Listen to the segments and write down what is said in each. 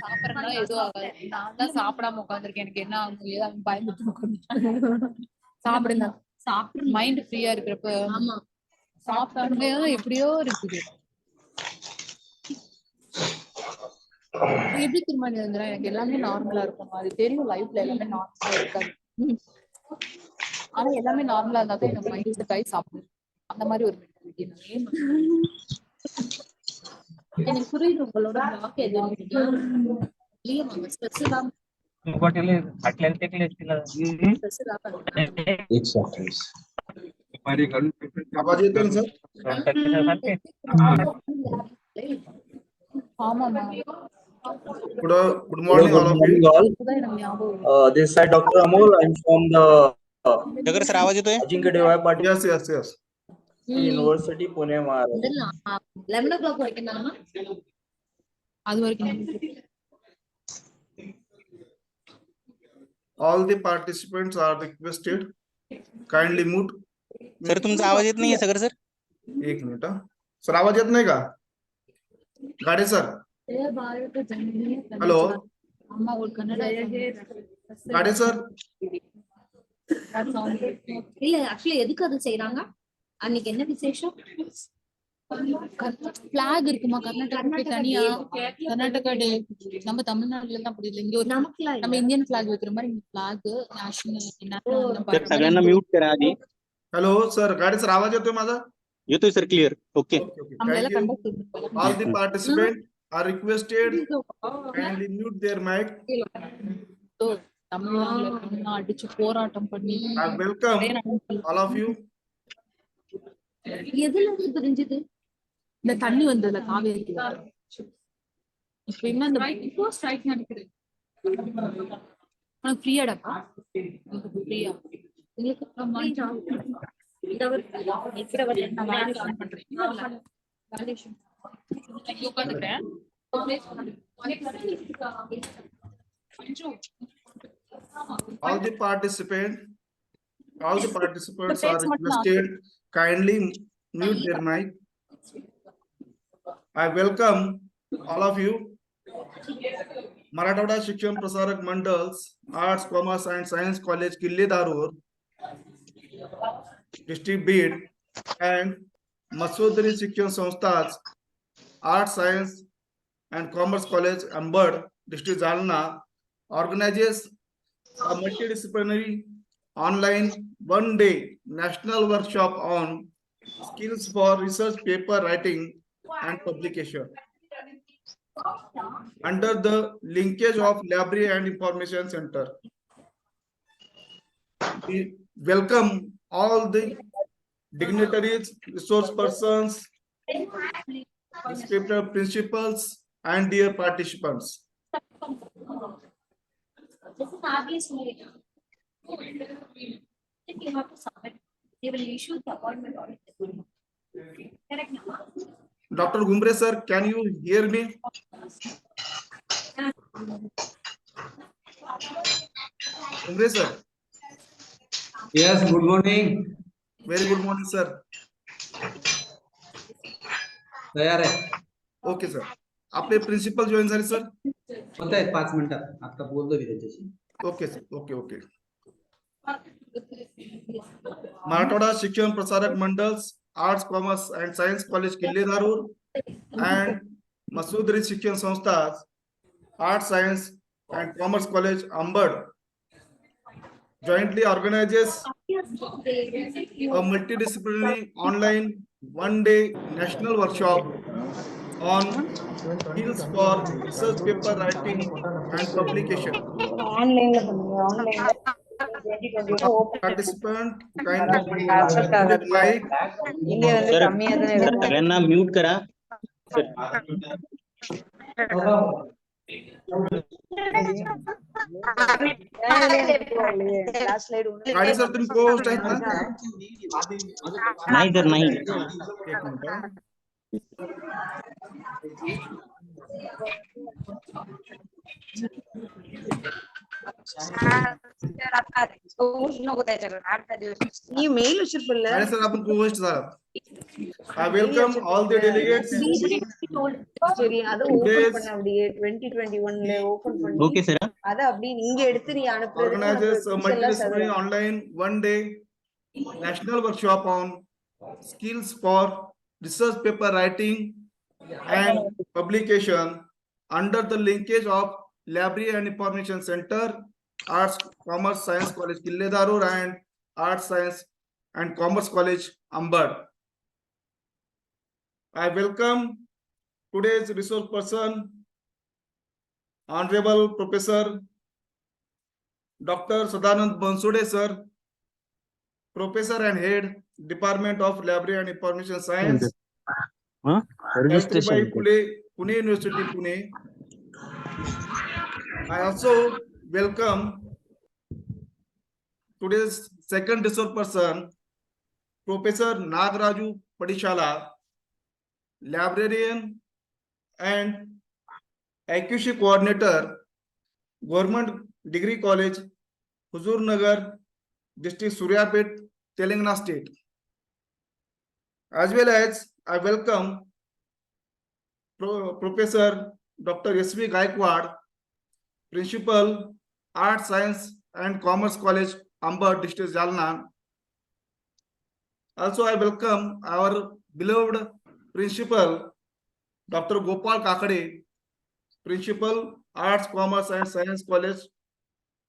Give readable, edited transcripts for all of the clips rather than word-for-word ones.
சாப்பிடறதுனா எதுவும் ஆகாது. நான் தான் சாப்பிடாம உட்காந்துருக்கேன். எனக்கு என்ன ஆகும் ஏதாவது பயந்துட்டு உட்காந்து சாப்பிடுங்க. சாப்பிட்டு மைண்ட் ஃப்ரீயா இருக்கிறப்ப ஆமா சாப்பிட்டாலுமே எப்படியோ இருக்குது. எப்படி திரும்ப இருந்துடும் எனக்கு எல்லாமே நார்மலா இருக்கும். அது தெரியும் லைஃப்ல எல்லாமே நார்மலா இருக்காது. ஆனா எல்லாமே நார்மலா இருந்தா தான் எனக்கு மைண்ட் செட் ஆகி சாப்பிடும். அந்த மாதிரி ஒரு மென்டாலிட்டி. எனக்கு புரியுது உங்களோட பிளாக் எதுவும் ஸ்ட்ரெஸ் தான். आवाज येतोय ना sir? Good morning all of you. This side Dr. Amol. I'm from the जगर सर आवाज येतोय? Ajinkya Devi Patil Yes. University, Pune, Maharashtra. 11 o'clock வரைக்கும் அது வரைக்கும். All the participants are requested kindly mute. Sir तुमचा आवाज येत नाहीये सगर सर. एक मिनिट सर, आवाज येत नाही का गाडे सर? हॅलो गाडे सर. இல்ல ஆக்சுவலி எதுக்கு அது செய்யறாங்க? அன்னைக்கு என்ன விசேஷம்? பிளாக் இருக்குமா கர்நாடகாக்கு தனியா? கர்நாடகா டே நம்ம தமிழ்நாட்டுல தான் அப்படி இல்லை. இங்க ஒரு நம்ம இந்தியன் பிளாக் வைக்கிற மாதிரி இங்க பிளாக் நேஷனல் सगळ्यांना म्यूट करा आधी. हॅलो सर, गाडे सर आवाज येतोय माझा? येतोय sir clear. Okay. All the participants are requested kindly mute their mic. தமிழ்நாட்டுல அடிச்சு போராட்டம் பண்ணி I welcome all of you. எதுல இருந்து தெரிஞ்சது இந்த தண்ணி வந்ததுல காவேரி? இப்ப என்ன இந்த இப்போ ஸ்ட்ரைக் நடக்குது. உனக்கு ஃப்ரீயாடா? ஃப்ரீயா All the participants are requested kindly mute their mic. I welcome all of you. Marathwada शिक्षण Prasarak Mandal, arts commerce and science college किल्ले दारूर, डिस्ट्रिक्ट बीड, and मसोदरी शिक्षण संस्था, arts science and commerce college Ambad, district Jalna, organizes a multidisciplinary online one-day national workshop on skills for research paper writing and publication under the linkage of library and information center. We welcome all the dignitaries, resource persons, respected principals, and dear participants. This is obvious. You have to submit. They will issue the appointment order. Correct now? Dr. Gumbre sir, can you hear me? Gumbre sir. Yes, good morning. Very good morning sir. तयार आहे. Okay sir. आपले principal join झाले sir? होत आहेत 5 मिनिटात. आता बोलतो मी त्याच्याशी. Okay sir. ओके. मराठवाडा शिक्षण Prasarak Mandal, arts commerce and science college किल्ले दारूर and मसोदरी शिक्षण संस्था, arts science and commerce college Ambad jointly organizes a multidisciplinary online one-day national workshop on skills for research paper writing and publication. Participant kindly like sir सगळ्यांना mute करा. गाडी sir तुम्ही co-host आहेत ना? नाही सर नाही. एक मिनिट. नको त्याच्याकडे 8 दिवस நீ மெயில் வச்சிருப்பல்ல आणि सर आपण co-host झाला. I welcome all the delegates. சரி அத ஓபன் Today's பண்ண அப்படியே 2021ல ஓபன் பண்ணி Okay, sir. அத அப்படியே நீங்க எடுத்து நீ அனுப்புறதுக்கு organizes a நம்ம எல்லாம் multidisciplinary online one-day national workshop on skills for research paper writing and publication under the linkage of Library and Information Center, Arts, Commerce, Science College, Kille Darur and Arts, Science and Commerce College, Ambad. I welcome today's resource person, Honorable Professor Dr. Sadanand Bansode, sir, Professor and Head, Department of Library and Information Science, Registration. Pune University, Pune. I also welcome today's second resource person, Professor Nagaraju Padishala, librarian and accuracy coordinator, Government Degree College, Huzur Nagar, District Suryapet, Telangana State. As well as I welcome Professor Dr. S.V. Gaikwad, Principal, Arts, Science and Commerce College, Ambad, District Jalna. Also, I welcome our beloved Principal, Dr. Gopal Kakade, Principal, Arts, Commerce and Science College,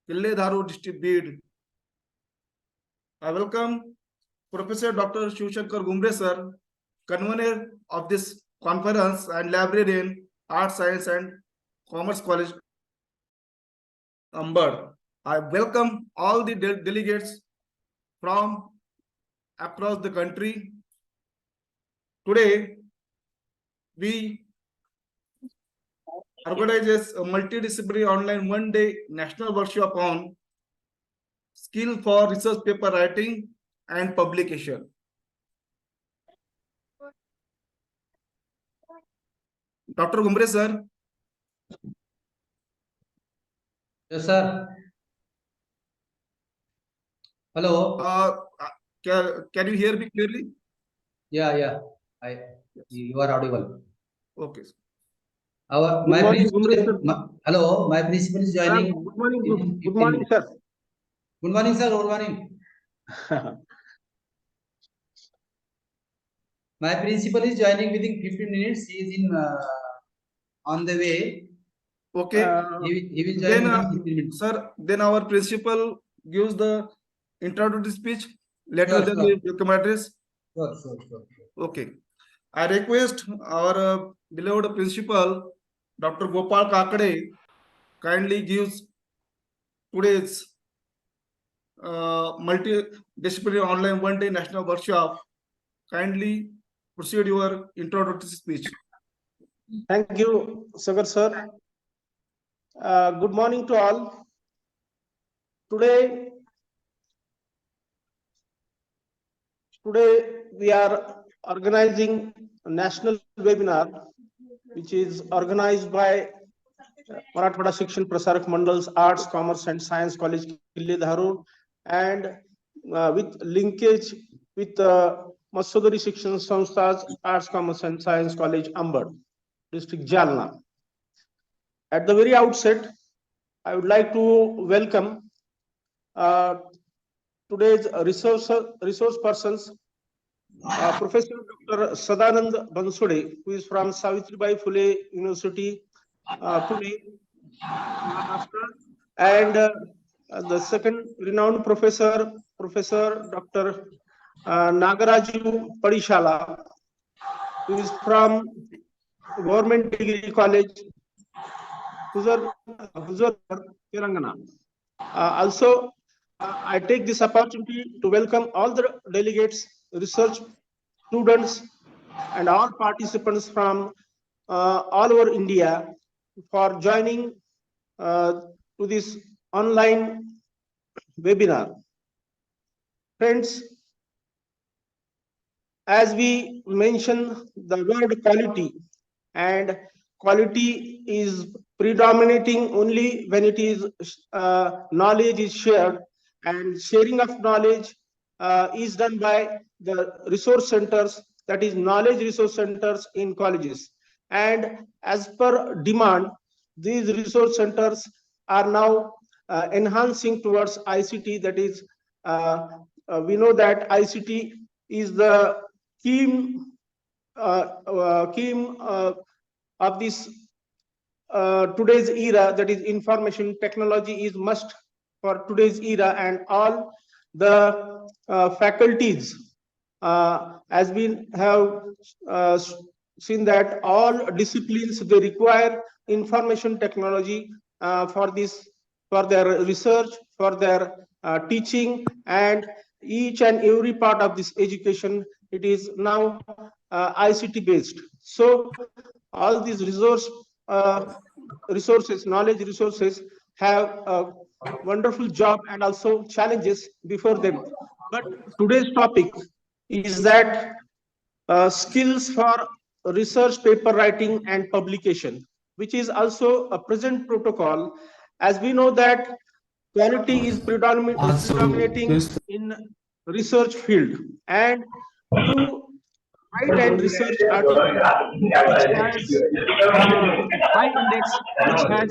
Kille Dharu, District Bid. I welcome Professor Dr. Shivshankar Gumbre, sir, convener of this conference and librarian, Arts, Science and Commerce College, Ambad. I welcome all the delegates from across the country. Today, we organizes a multidisciplinary online one-day national workshop on skill for research paper writing and publication. Dr. Gumbre, sir. Yes, sir. Hello. Can you hear me clearly? Yeah. You are audible. Okay. My morning, principal Gumre, is, hello, my principal is joining. Good morning, in good 15 morning, minutes. sir. Good morning, sir. Good morning. My principal is joining within 15 minutes. He is in on the way. Okay. He will join Then, within 15 minutes. sir, then our principal gives the introductory speech. Later, Sure, then sure. the welcome address. Sure. Okay. I request our beloved principal, Dr. Gopal Kakade, kindly gives today's multidisciplinary online one-day national workshop. Kindly proceed your introductory speech. Thank you, Sagar sir. Good morning to all. Today we are organizing a national webinar, which is organized by Marathwada Shikshan Prasarak Mandal's Arts, Commerce and Science College, Kille Dharu, and with linkage with Masudari Shikshan Samstha's Arts, Commerce and Science College, Ambad, District Jalna. At the very outset, I would like to welcome today's resource persons, Professor Dr. Sadanand Bansode, who is from Savitribai Phule University, Pune, Maharashtra, and the second renowned professor, Professor Dr. Nagaraju Padishala, who is from Government Degree College, Huzur, Telangana. Also, I take this opportunity to welcome all the delegates, research students, and all participants from all over India for joining to this online webinar. Friends, as we mention the word quality, and quality is predominating only when it is knowledge is shared, and sharing of knowledge is done by the resource centers, that is knowledge resource centers in colleges. And as per demand, these resource centers are now enhancing towards ICT. That is, we know that ICT is the key of this today's era. That is, information technology is must for today's era, and all the faculties, as we have seen that all disciplines, they require information technology for their research, for their teaching, and each and every part of this education, it is now ICT based. So all these resources, knowledge resources, have a wonderful job and also challenges before them. But today's topic is that skills for research paper writing and publication, which is also a present protocol, as we know that quality is predominating in research field, and to write and research article which has high index, which has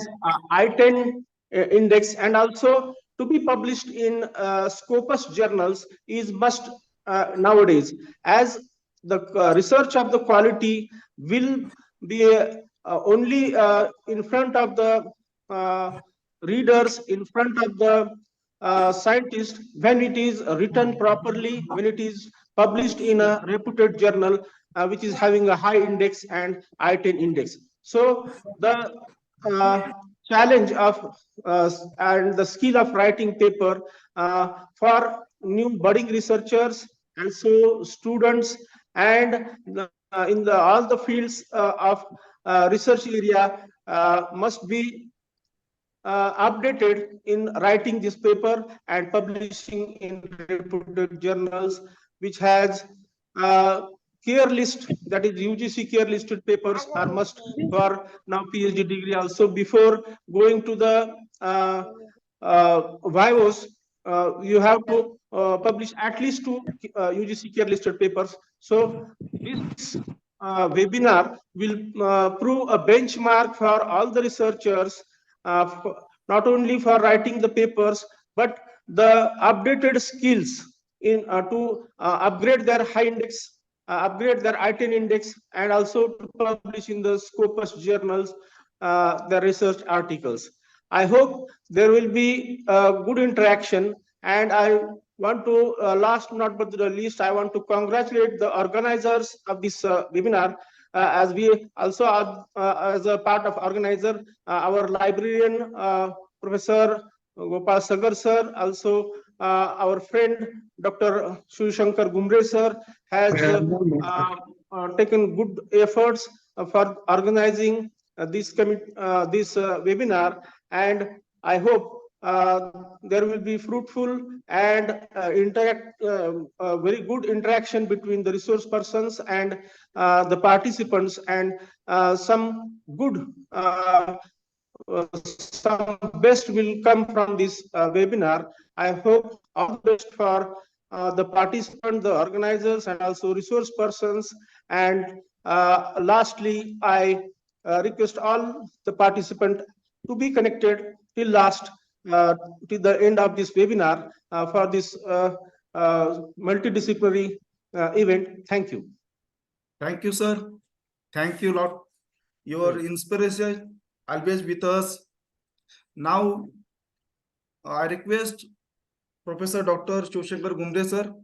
I-10 index, and also to be published in Scopus journals is must nowadays, as the research of the quality will be only in front of the readers, in front of the scientists, when it is written properly, when it is published in a reputed journal which is having a high index and I-10 index. So the challenge of and the skill of writing paper for new budding researchers, and so students, and in all the fields of research area must be updated in writing this paper and publishing in reputed journals, which has care list, that is UGC care listed papers are must for now PhD degree also. Before going to the VIVOS, you have to publish at least 2 UGC care listed papers. So this webinar will prove a benchmark for all the researchers, not only for writing the papers, but the updated skills in to upgrade their high index, upgrade their I-10 index, and also to publish in the Scopus journals the research articles. I hope there will be a good interaction, and I want to, last not but the least, I want to congratulate the organizers of this webinar, as we also are, as a part of organizer, our librarian, Professor Gopal Sagar sir, also our friend Dr. Shiv Shankar Gumbre sir has taken good efforts for organizing this webinar, and I hope there will be fruitful and very good interaction between the resource persons and the participants, and some good some best will come from this webinar. I hope all the best for the participants, the organizers, and also resource persons. And lastly, I request all the participants to be connected till last, till the end of this webinar for this multidisciplinary event. Thank you. Thank you, sir. Thank you, Lord. Your inspiration always with us. Now, I request Professor Dr. Shiv Shankar Gumbre sir.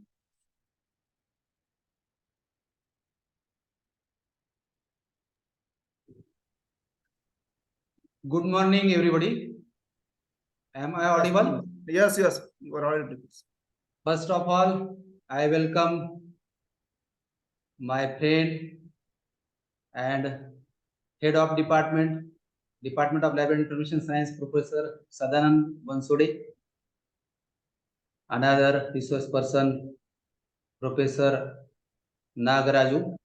Good morning, everybody. Am I audible? Yes, yes, you are audible. First of all, I welcome my friend and head of Department of Lab and Information Science, Professor Sadanand Bansode. Another resource person, Professor Nagaraju,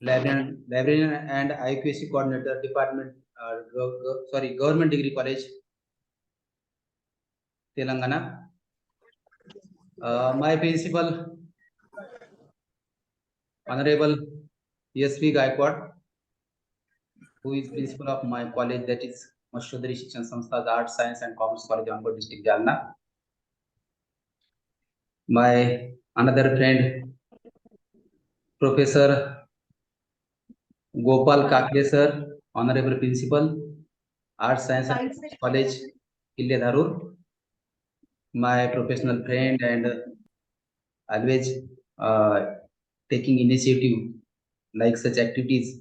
librarian and IQAC coordinator, Department Government Degree College, Telangana. My principal, Honorable ESP Gaikwad, who is principal of my college, that is Mashodri Shikshan Samstha, the Arts, Science and Commerce College, Angkor district, Jalna. My another friend, Professor Gopal Kakle sir, Honorable Principal, Arts, Science and Commerce College, Kille Dharur. My professional friend and always taking initiative like such activities,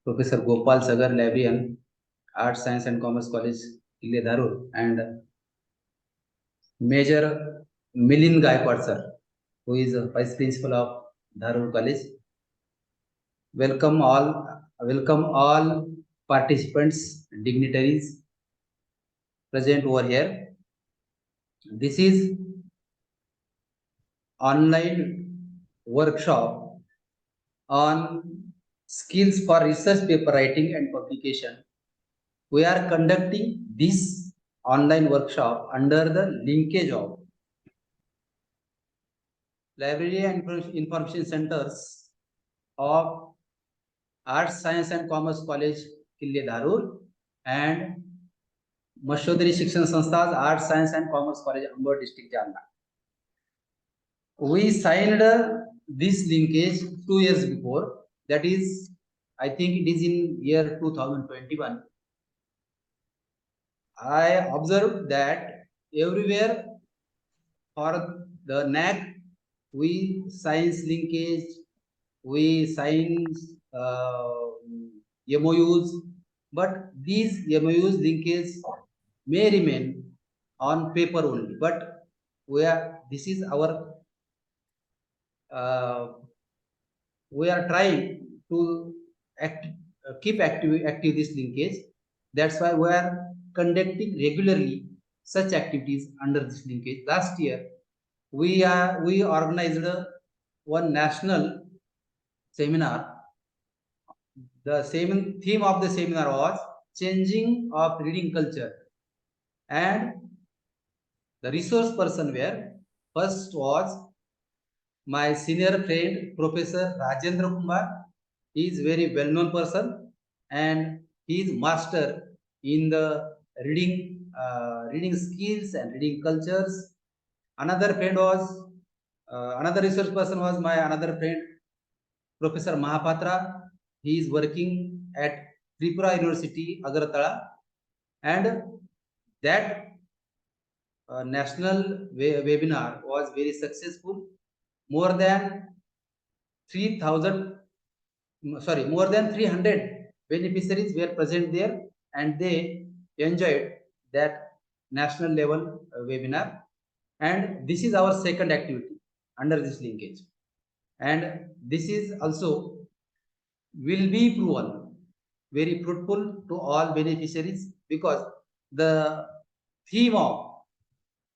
Professor Gopal Sagar, Librarian, Arts, Science and Commerce College, Kille Dharur, and Major Milind Gaikwad sir, who is Vice Principal of Dharur College. Welcome all participants, dignitaries present over here. This is online workshop on skills for research paper writing and publication. We are conducting this online workshop under the linkage of Library and Information Centers of Arts, Science and Commerce College, Kille Dharur, and Mashodri Shikshan Samstha's Arts, Science and Commerce College, Angkor district, Jalna. We signed this linkage 2 years before. That is, I think it is in year 2021. I observed that everywhere for the NAC, we science linkage, we sign MOUs, but these MOUs linkage may remain on paper only. But this is our we are trying to keep active this linkage. That's why we are conducting regularly such activities under this linkage. Last year, we organized one national seminar. The same theme of the seminar was changing of reading culture, and the resource person were first was my senior friend Professor Rajendra Kumar. He is very well-known person and he is master in the reading skills and reading cultures. Another friend was another research person was my another friend Professor Mahapatra. He is working at Tripura University, Agartala, and that national webinar was very successful. More than 300 beneficiaries were present there, and they enjoyed that national level webinar. And this is our second activity under this linkage, and this is also will be proven very fruitful to all beneficiaries, because the theme of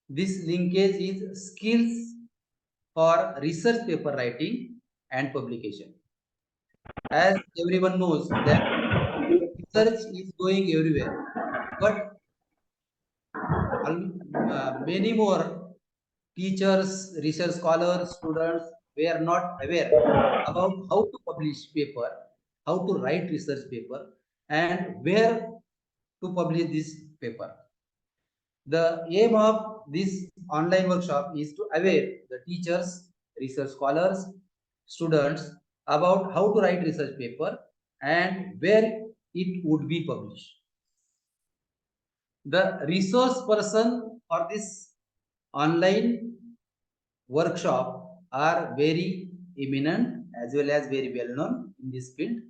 this linkage is skills for research paper writing and publication. As everyone knows that research is going everywhere, but many more teachers, research scholars, students were not aware about how to publish paper, how to write research paper, and where to publish this paper. The aim of this online workshop is to aware the teachers, research scholars, students about how to write research paper and where it would be published. The resource person for this online workshop are very eminent as well as very well known in this field,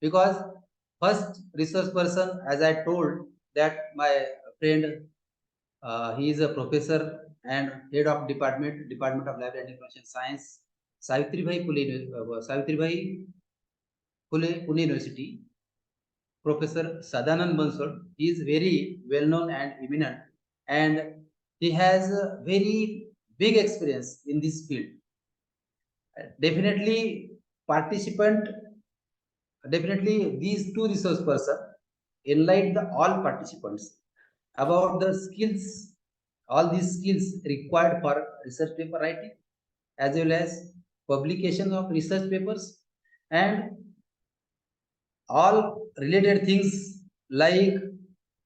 because first resource person, as I told, that my friend, he is a professor and head of Department of Library and Information Science, Savitribai Phule Pune University. Professor Sadanand Bansal, he is very well known and eminent, and he has a very big experience in this field. Definitely these two resource persons enlighten all participants about the skills, all these skills required for research paper writing, as well as publication of research papers, and all related things like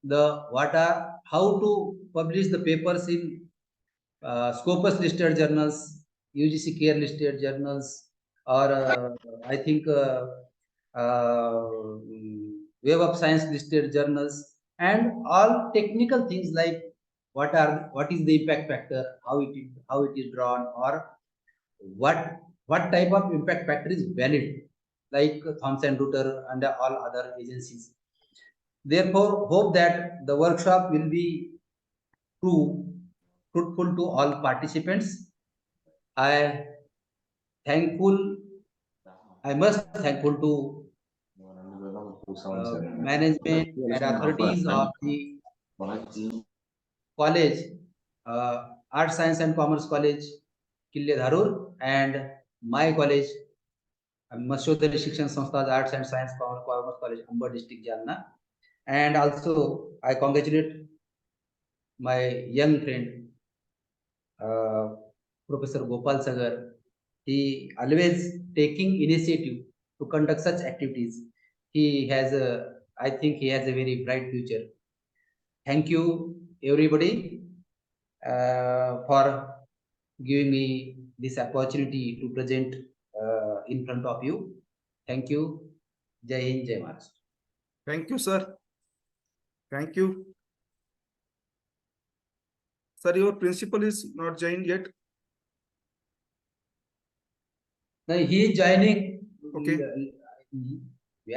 how to publish the papers in Scopus listed journals, UGC Care listed journals, or I think Web of Science listed journals, and all technical things like what is the impact factor, how it is drawn, or what type of impact factor is valid, like Thomson Reuters and all other agencies. Therefore, hope that the workshop will be fruitful to all participants. I must thankful to management and authorities of the college, Art Science and Commerce College, Kille Dharur, and my college, Mashodari Shikshan Sanstha, Arts and Science Commerce College, Amba District, Jalna. And also, I congratulate my young friend, Professor Gopal Sagar. He always taking initiative to conduct such activities. I think he has a very bright future. Thank you, everybody, for giving me this opportunity to present in front of you. Thank you. Jai Hind, Jai Maharashtra. Thank you, sir. Thank you. Sir, your principal is not joined yet. Now he is joining. Okay.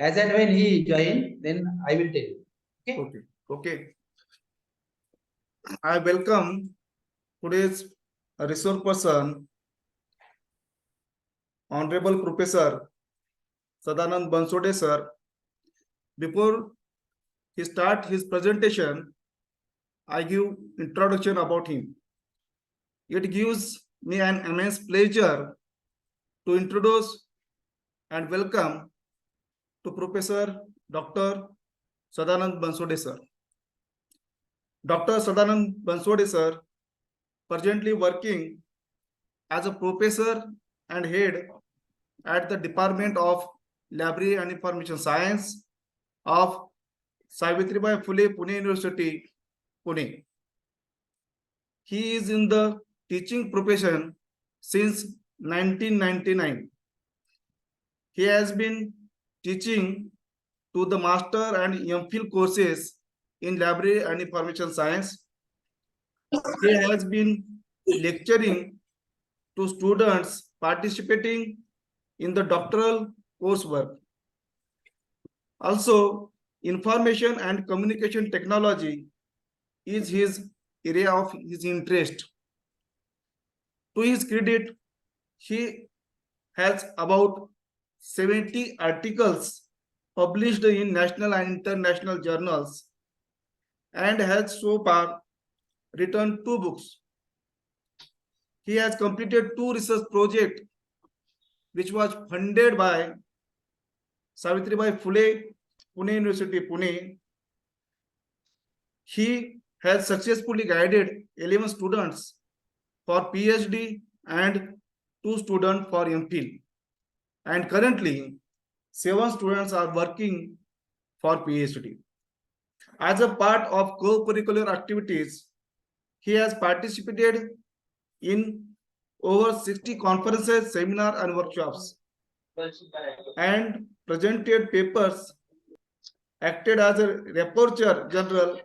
As and when he join, then I will tell you. Okay. Okay. Okay. I welcome today's resource person, Honorable Professor Sadanand Bansode sir. Before he start his presentation, I give introduction about him. It gives me an immense pleasure to introduce and welcome to Professor Dr. Sadanand Bansode sir. Dr. Sadanand Bansode sir, presently working as a professor and head at the Department of Library and Information Science of Savitribai Phule Pune University, Pune. He is in the teaching profession since 1999. He has been teaching to the master and MPhil courses in Library and Information Science. He has been lecturing to students participating in the doctoral coursework. Also, information and communication technology is his area of his interest. To his credit, he has about 70 articles published in national and international journals and has so far written 2 books. He has completed 2 research projects which was funded by Savitribai Phule Pune University, Pune. He has successfully guided 11 students for PhD and 2 students for MPhil. And currently, 7 students are working for PhD. As a part of co-curricular activities, he has participated in over 60 conferences, seminars, and workshops, and presented papers, acted as a rapporteur general,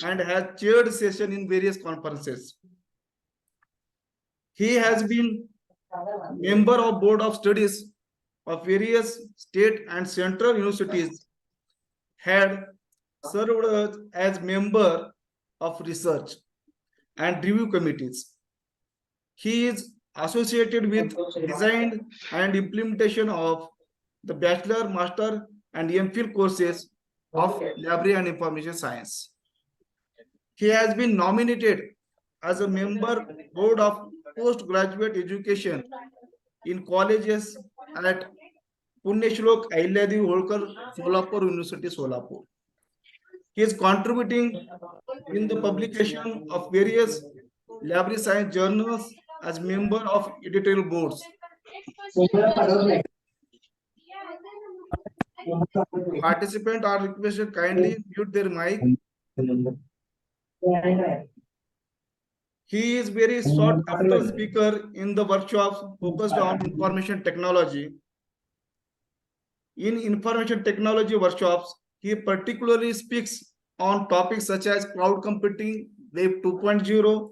and has chaired sessions in various conferences. He has been member of Board of Studies of various state and central universities, had served as member of research and review committees. He is associated with design and implementation of the Bachelor, Master, and MPhil courses of Library and Information Science. He has been nominated as a member Board of Postgraduate Education in colleges at Punyashlok Ahilyadevi Holkar, Solapur University, Solapur. He is contributing in the publication of various library science journals as member of editorial boards. Participants are requested kindly mute their mic. He is very sought after speaker in the workshops focused on information technology. In information technology workshops, he particularly speaks on topics such as cloud computing, Web 2.0,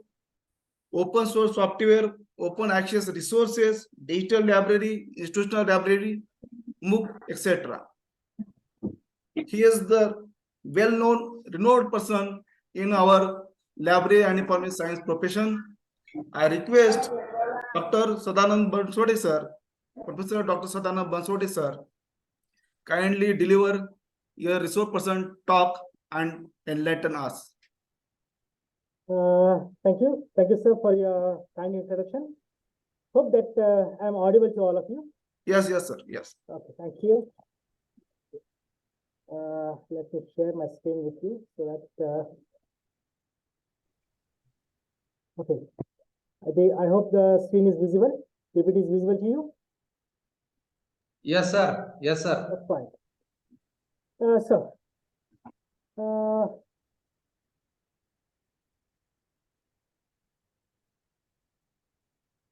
open source software, open access resources, digital library, institutional library, MOOC, etc. He is the well-known, renowned person in our library and information science profession. I request Dr. Sadanand Banswade sir, Professor Dr. Sadanand Banswade sir, kindly deliver your resource person talk and enlighten us. Thank you, sir, for your kind introduction. Hope that I'm audible to all of you. Yes, sir. Yes. Okay, thank you. Let me share my screen with you so that. Okay, I hope the screen is visible. If it is visible to you. Yes, sir. Yes, sir. That's fine. So.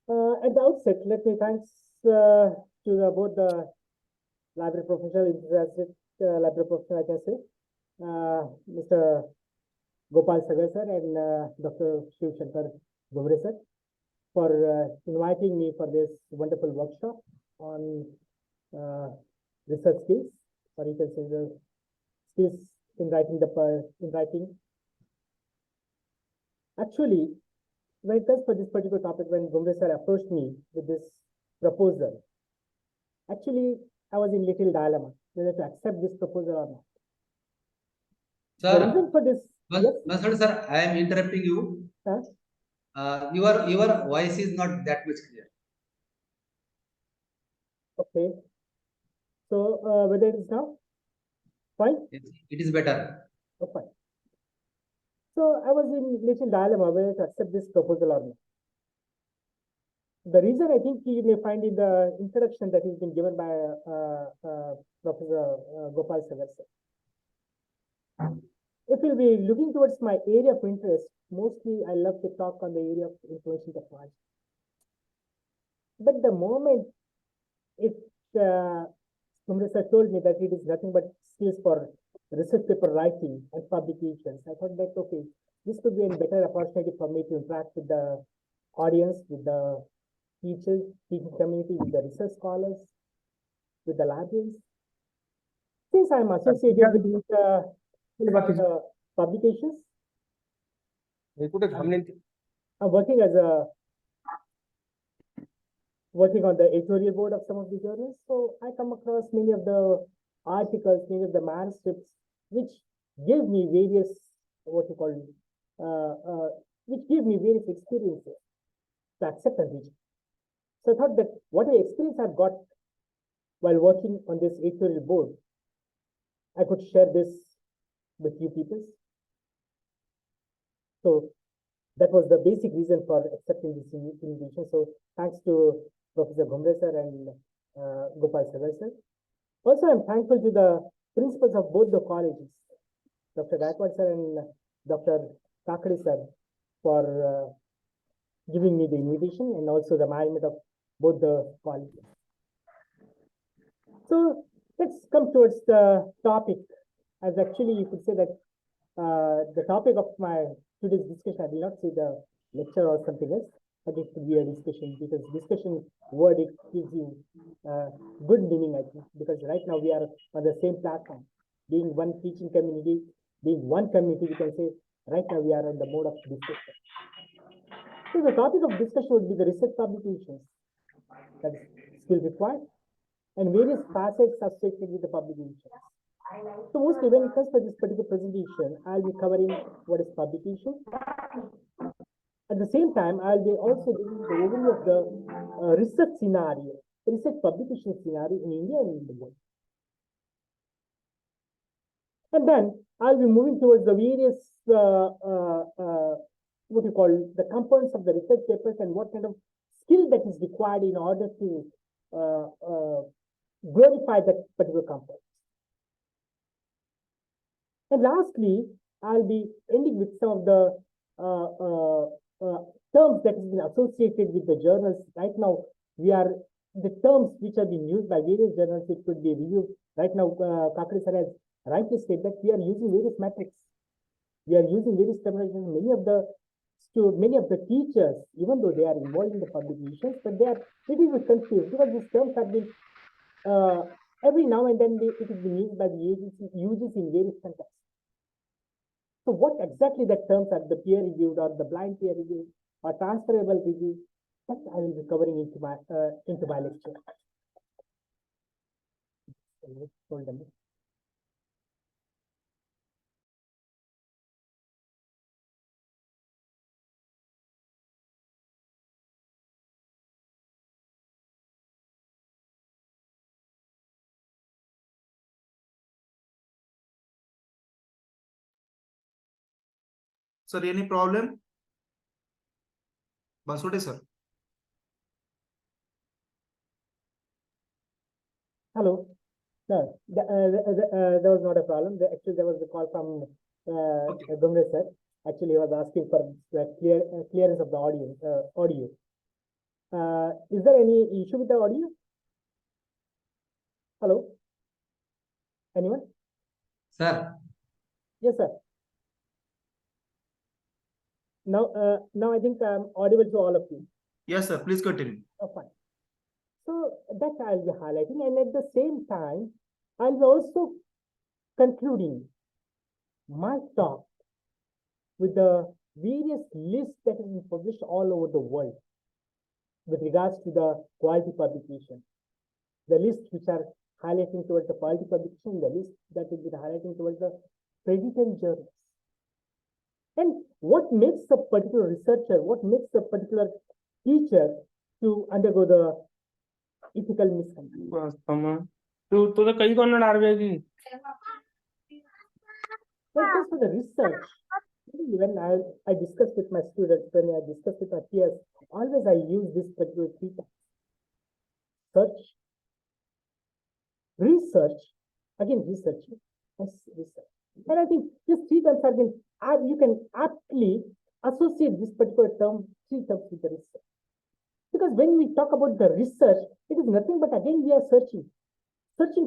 At the outset, let me thanks to both the library professional, interested library professional, I can say, Mr. Gopal Sagar sir and Dr. Shiv Shankar Gomre sir for inviting me for this wonderful workshop on research skills, or you can say the skills in writing. Actually, when it comes for this particular topic, when Gomre sir approached me with this proposal, actually, I was in little dilemma whether to accept this proposal or not. Sir, the reason for this, Masud sir, I am interrupting you. Huh? Your voice is not that much clear. Okay. So whether it is now fine? It is better. Oh, fine. So I was in little dilemma whether to accept this proposal or not. The reason I think you may find in the introduction that has been given by Professor Gopal Sagar sir. If we'll be looking towards my area of interest, mostly I love to talk on the area of information technology. But the moment Gomre sir told me that it is nothing but skills for research paper writing and publications, I thought that, okay, this could be a better opportunity for me to interact with the audience, with the teachers, teaching community, with the research scholars, with the librarians. Since I'm associated with publications, I'm working on the editorial board of some of the journals. So I come across many of the articles, many of the manuscripts, which give me various, which give me various experiences to accept and reach. So I thought that what experience I've got while working on this editorial board, I could share this with you people. So that was the basic reason for accepting this invitation. So thanks to Professor Gomre sir and Gopal Sagar sir. Also, I'm thankful to the principals of both the colleges, Dr. Gaikwad sir and Dr. Kakade sir, for giving me the invitation, and also the management of both the colleges. So let's come towards the topic. As actually, you could say that the topic of my today's discussion, I will not say the lecture or something else, but it could be a discussion, because discussion word, it gives you good meaning, I think, because right now we are on the same platform, being one teaching community, being one community, we can say right now we are on the mode of discussion. So the topic of discussion would be the research publications, that is skill required, and various facets associated with the publications. So mostly when it comes to this particular presentation, I'll be covering what is publication. At the same time, I'll be also giving the overview of the research scenario, research publication scenario in India and in the world. And then I'll be moving towards the various, what you call the components of the research papers and what kind of skill that is required in order to glorify that particular component. And lastly, I'll be ending with some of the terms that has been associated with the journals. Right now, the terms which are being used by various journals, it could be reviewed. Right now, Kakri sir has rightly said that we are using various metrics. We are using various terminologies. Many of the teachers, even though they are involved in the publications, but they are little bit confused because these terms have been every now and then it is being used by the UGC in various contexts. So what exactly the terms are, the peer reviewed or the blind peer review or transferable review, that I will be covering into my lecture. Hold on. Sir, any problem? Bansote sir. Hello. No, there was not a problem. Actually, there was a call from Gumre sir. Actually, he was asking for the clearance of the audio. Is there any issue with the audio? Hello? Anyone? Sir, Yes, sir. Now I think I'm audible to all of you. Yes, sir. Please continue. Oh, fine. So that I'll be highlighting, and at the same time, I'll be also concluding my talk with the various lists that have been published all over the world with regards to the quality publication. The lists which are highlighting towards the quality publication, the list that will be highlighting towards the predatory journals. And what makes a particular researcher, what makes a particular teacher to undergo the ethical misconduct? तुझं काही कोण लढणार की Well, just for the research, when I discuss with my students, when I discuss with my peers, always I use this particular three terms: search, research, again research, research. And I think these three terms have been, you can aptly associate this particular term, three terms with the research. Because when we talk about the research, it is nothing but again we are searching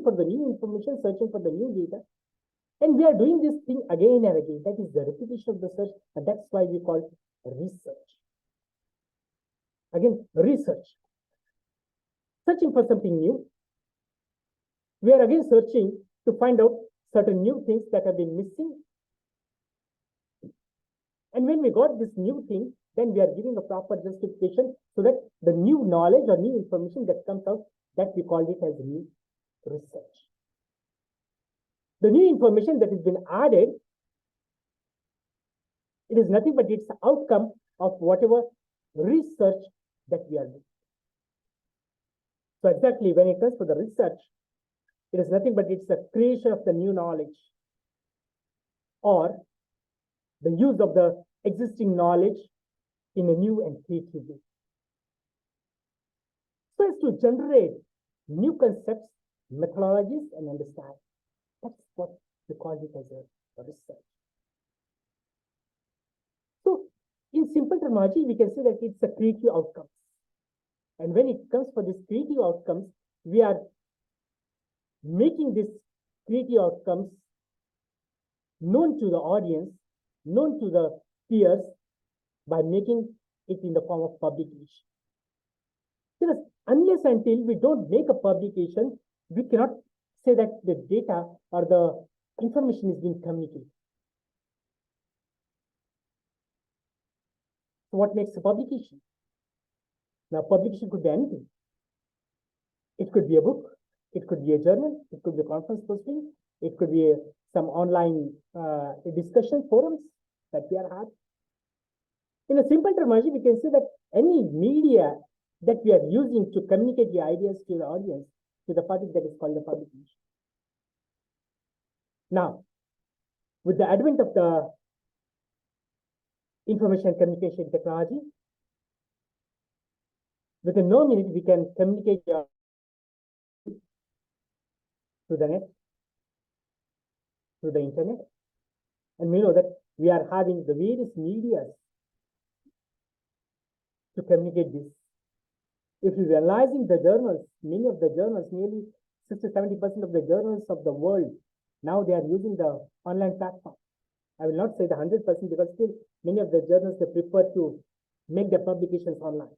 for the new information, searching for the new data. And we are doing this thing again and again. That is the repetition of the search, and that's why we call it research. Again, research. Searching for something new. We are again searching to find out certain new things that have been missing. And when we got this new thing, then we are giving a proper justification so that the new knowledge or new information that comes out, that we call it as new research. The new information that has been added, it is nothing but it's the outcome of whatever research that we are doing. So exactly when it comes to the research, it is nothing but it's the creation of the new knowledge or the use of the existing knowledge in a new and creative way. So as to generate new concepts, methodologies, and understanding. That's what we call it as a research. So in simple terminology, we can say that it's a creative outcomes. And when it comes for these creative outcomes, we are making these creative outcomes known to the audience, known to the peers by making it in the form of publication. Because unless until we don't make a publication, we cannot say that the data or the information is being communicated. So what makes a publication? Now, publication could be anything. It could be a book, it could be a journal, it could be a conference posting, it could be some online discussion forums that we are having. In a simple terminology, we can say that any media that we are using to communicate the ideas to the audience, to the public, that is called the publication. Now, with the advent of the information and communication technology, within no minute we can communicate to the net, through the internet, and we know that we are having the various media to communicate this. If you're analyzing the journals, many of the journals, nearly 60-70% of the journals of the world, now they are using the online platform. I will not say the 100% because still many of the journals, they prefer to make their publications online.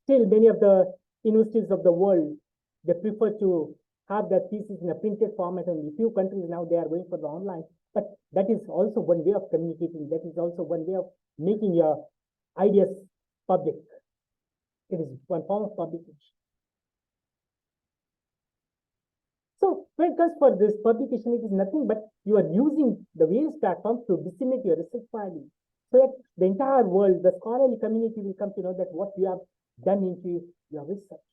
Still, many of the universities of the world, they prefer to have their thesis in a printed format. Only few countries now they are going for the online, but that is also one way of communicating. That is also one way of making your ideas public. It is one form of publication. So when it comes for this publication, it is nothing but you are using the various platforms to disseminate your research findings, so that the entire world, the scholarly community will come to know that what you have done into your research,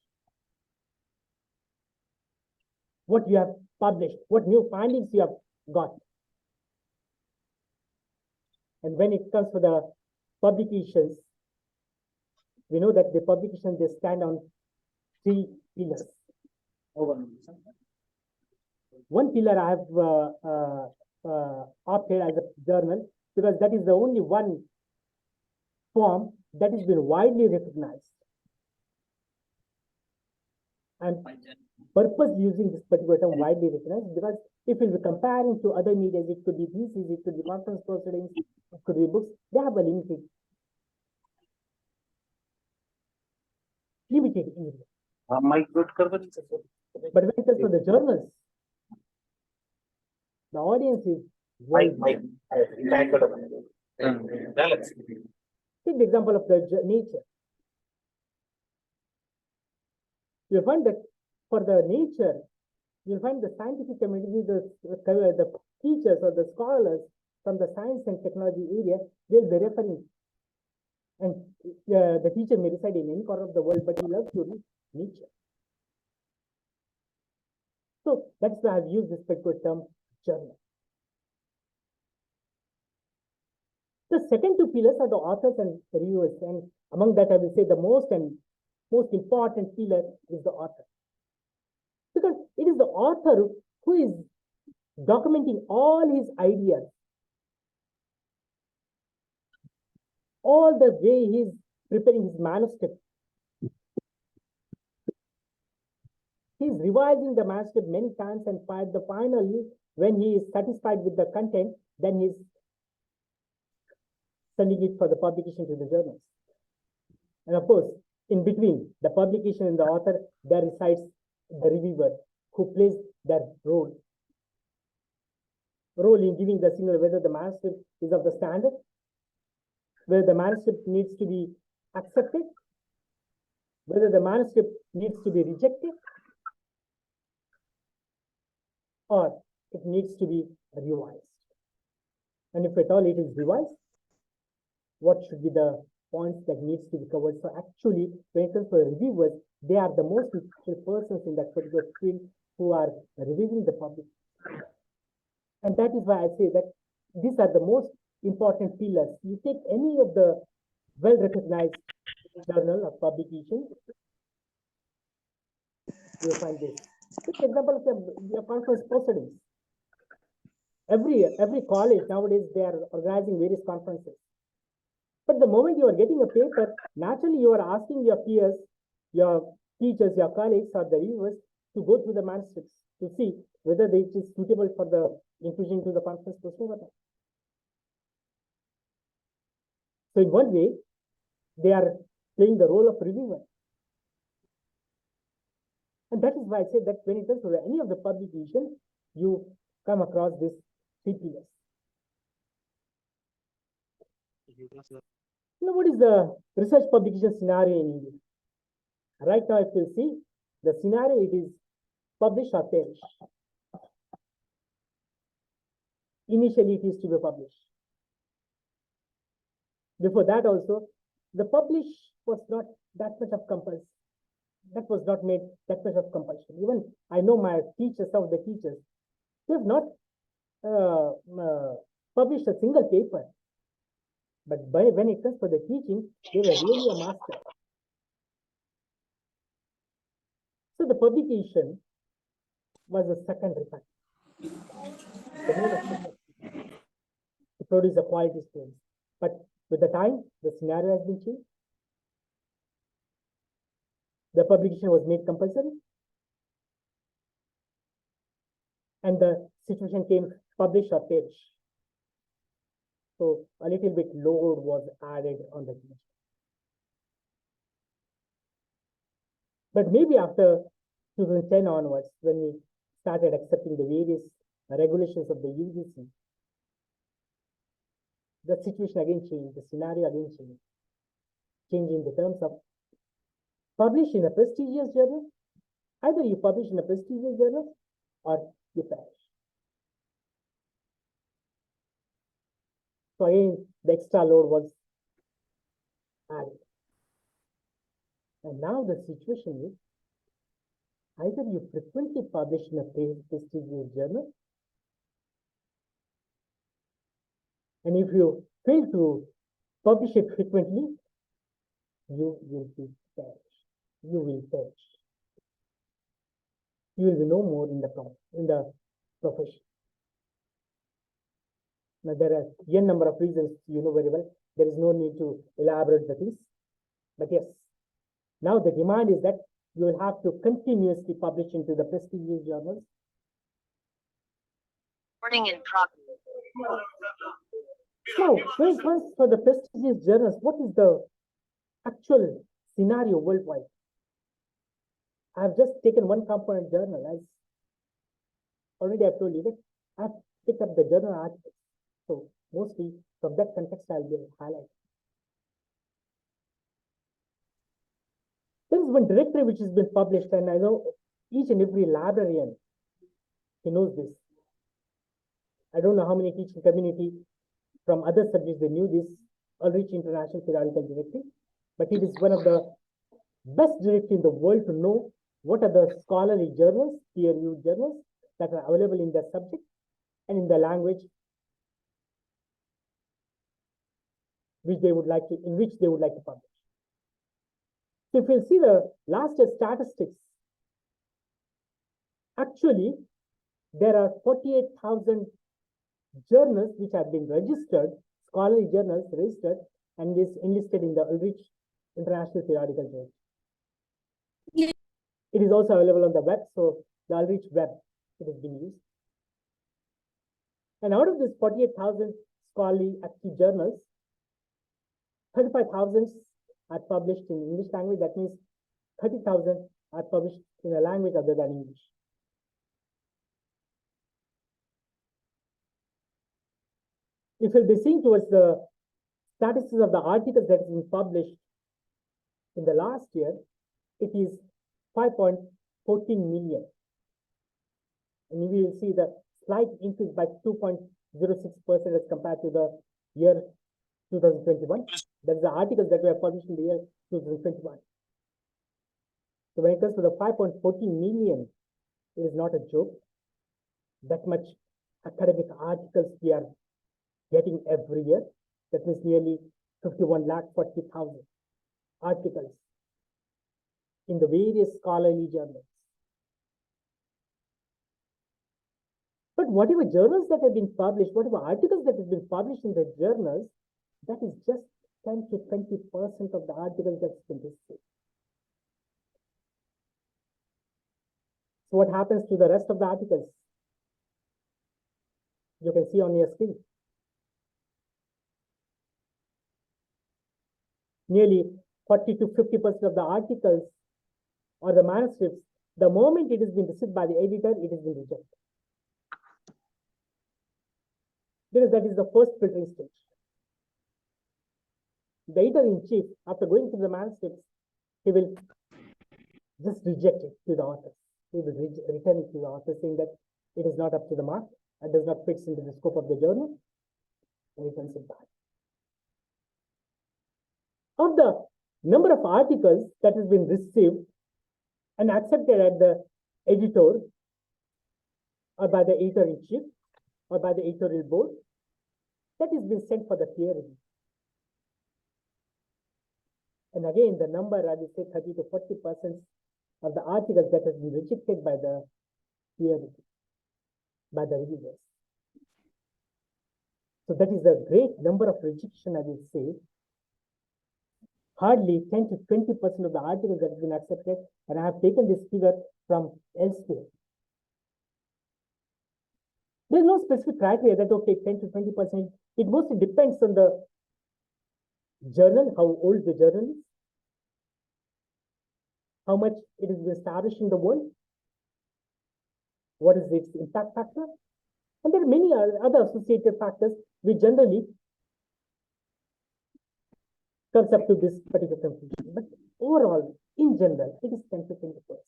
what you have published, what new findings you have got. And when it comes to the publications, we know that the publication, they stand on 3 pillars. One pillar I have opted as a journal because that is the only one form that has been widely recognized. And purpose using this particular term widely recognized because if you'll be comparing to other media, it could be theses, it could be conference proceedings, it could be books, they have a limited area. But when it comes to the journals, the audience is take the example of the nature. You'll find that for the nature, you'll find the scientific community, the teachers or the scholars from the science and technology area, they'll be referring. And the teacher may reside in any corner of the world, but he loves to read nature. So that's why I've used this particular term, journal. The second 2 pillars are the authors and reviewers, and among that I will say the most important pillar is the author. Because it is the author who is documenting all his ideas, all the way he is preparing his manuscript. He is revising the manuscript many times, and finally, when he is satisfied with the content, then he is sending it for the publication to the journals. And of course, in between the publication and the author, there resides the reviewer who plays that role in giving the signal whether the manuscript is of the standard, whether the manuscript needs to be accepted, whether the manuscript needs to be rejected, or it needs to be revised. And if at all it is revised, what should be the points that needs to be covered? So actually, when it comes to reviewers, they are the most influential persons in that particular field who are reviewing the public. And that is why I say that these are the most important pillars. You take any of the well-recognized journal of publication, you'll find this. Take the example of the conference proceedings. Every college nowadays, they are organizing various conferences. But the moment you are getting a paper, naturally you are asking your peers, your teachers, your colleagues, or the reviewers to go through the manuscripts to see whether it is suitable for the inclusion to the conference proceeding or not. So in one way, they are playing the role of reviewer. And that is why I say that when it comes to any of the publications, you come across this 3 pillars. Now, what is the research publication scenario in India? Right now, if you see the scenario, it is publish or perish. Initially, it used to be published. Before that also, the publish was not that much of compulsory. that was not made that much of compulsion. Even I know my teachers, some of the teachers, they have not published a single paper. But when it comes for the teaching, they were really a master. So the publication was a secondary factor. The main objective to produce a quality students. But with the time, the scenario has been changed. The publication was made compulsory. And the situation came publish or perish. So a little bit load was added on the teacher. But maybe after 2010 onwards, when we started accepting the various regulations of the UGC, the situation again changed, the scenario again changed, changing the terms of publish in a prestigious journal. Either you publish in a prestigious journal or you perish. So again, the extra load was added. And now the situation is either you frequently publish in a prestigious journal, and if you fail to publish it frequently, you will be perish. You will perish. You will be no more in the profession. Now there are n number of reasons you know very well. There is no need to elaborate the things. But yes, now the demand is that you will have to continuously publish into the prestigious journals. Recording in progress. So, first for the prestigious journals, what is the actual scenario worldwide? I have just taken one component journal, as already I've told you that I've picked up the journal articles. So mostly from that context, I'll be highlighting. There is one directory which has been published, and I know each and every librarian, he knows this. I don't know how many teaching community from other subjects they knew this Ulrich International Periodical Directory, but it is one of the best directory in the world to know what are the scholarly journals, peer-reviewed journals that are available in the subject and in the language which they would like to, in which they would like to publish. So if you see the last year statistics, actually there are 48,000 journals which have been registered, scholarly journals registered, and is enlisted in the Ulrich International Periodical Journal. It is also available on the web, so the Ulrich web, it has been used. And out of this 48,000 scholarly active journals, 35,000 are published in English language. That means 30,000 are published in a language other than English. If you'll be seeing towards the statistics of the articles that has been published in the last year, it is 5.14 million. And we will see the slight increase by 2.06% as compared to the year 2021. That is the articles that were published in the year 2021. So when it comes to the 5.14 million, it is not a joke. That much academic articles we are getting every year. That means nearly 51,40,000 articles in the various scholarly journals. But whatever journals that have been published, whatever articles that have been published in the journals, that is just 10 to 20% of the articles that's been received. So what happens to the rest of the articles? You can see on your screen. Nearly 40 to 50% of the articles or the manuscripts, the moment it has been received by the editor, it has been rejected. Because that is the first filtering stage. The editor-in-chief, after going through the manuscripts, he will just reject it to the author. He will return it to the author, saying that it is not up to the mark, it does not fit into the scope of the journal, and returns it back. Of the number of articles that has been received, and accepted at the editor or by the editor-in-chief or by the editorial board, that is been sent for the peer review. And again, the number, I will say 30 to 40% of the articles that has been rejected by the peer review, by the reviewers. So that is a great number of rejection, I will say. Hardly 10 to 20% of the articles that have been accepted, and I have taken this figure from elsewhere. There's no specific criteria that, okay, 10 to 20%. It mostly depends on the journal, how old the journal is, how much it is established in the world, what is its impact factor, and there are many other associated factors which generally comes up to this particular conclusion. But overall, in general, it is 10 to 20%.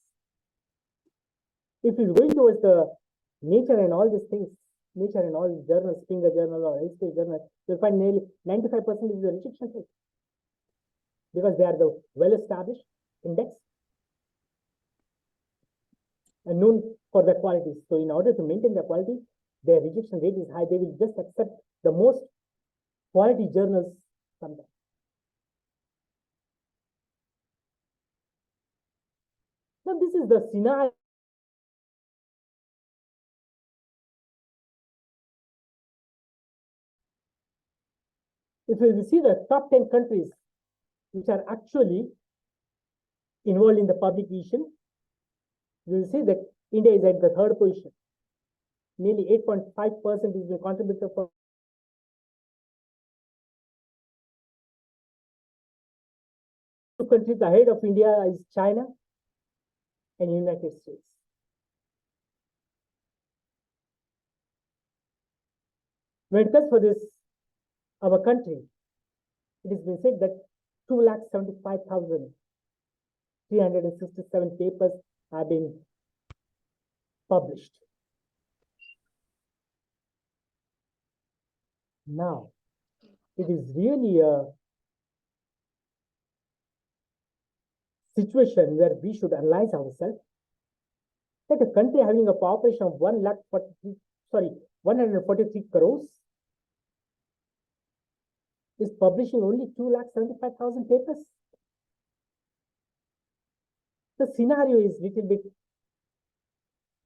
If you're going towards the nature and all these things, nature and all these journals, Springer Journal or Elsevier Journal, you'll find nearly 95% is the rejection rate, because they are the well-established index and known for their qualities. So in order to maintain their quality, their rejection rate is high. They will just accept the most quality journals sometimes. Now this is the scenario. If we see the top 10 countries which are actually involved in the publication, you will see that India is at the third position. Nearly 8.5% is the contributor for two countries ahead of India is China and United States. When it comes for this, our country, it has been said that 2,75,367 papers have been published. Now, it is really a situation where we should analyze ourselves, that a country having a population of 143 crores is publishing only 2,75,000 papers. The scenario is a little bit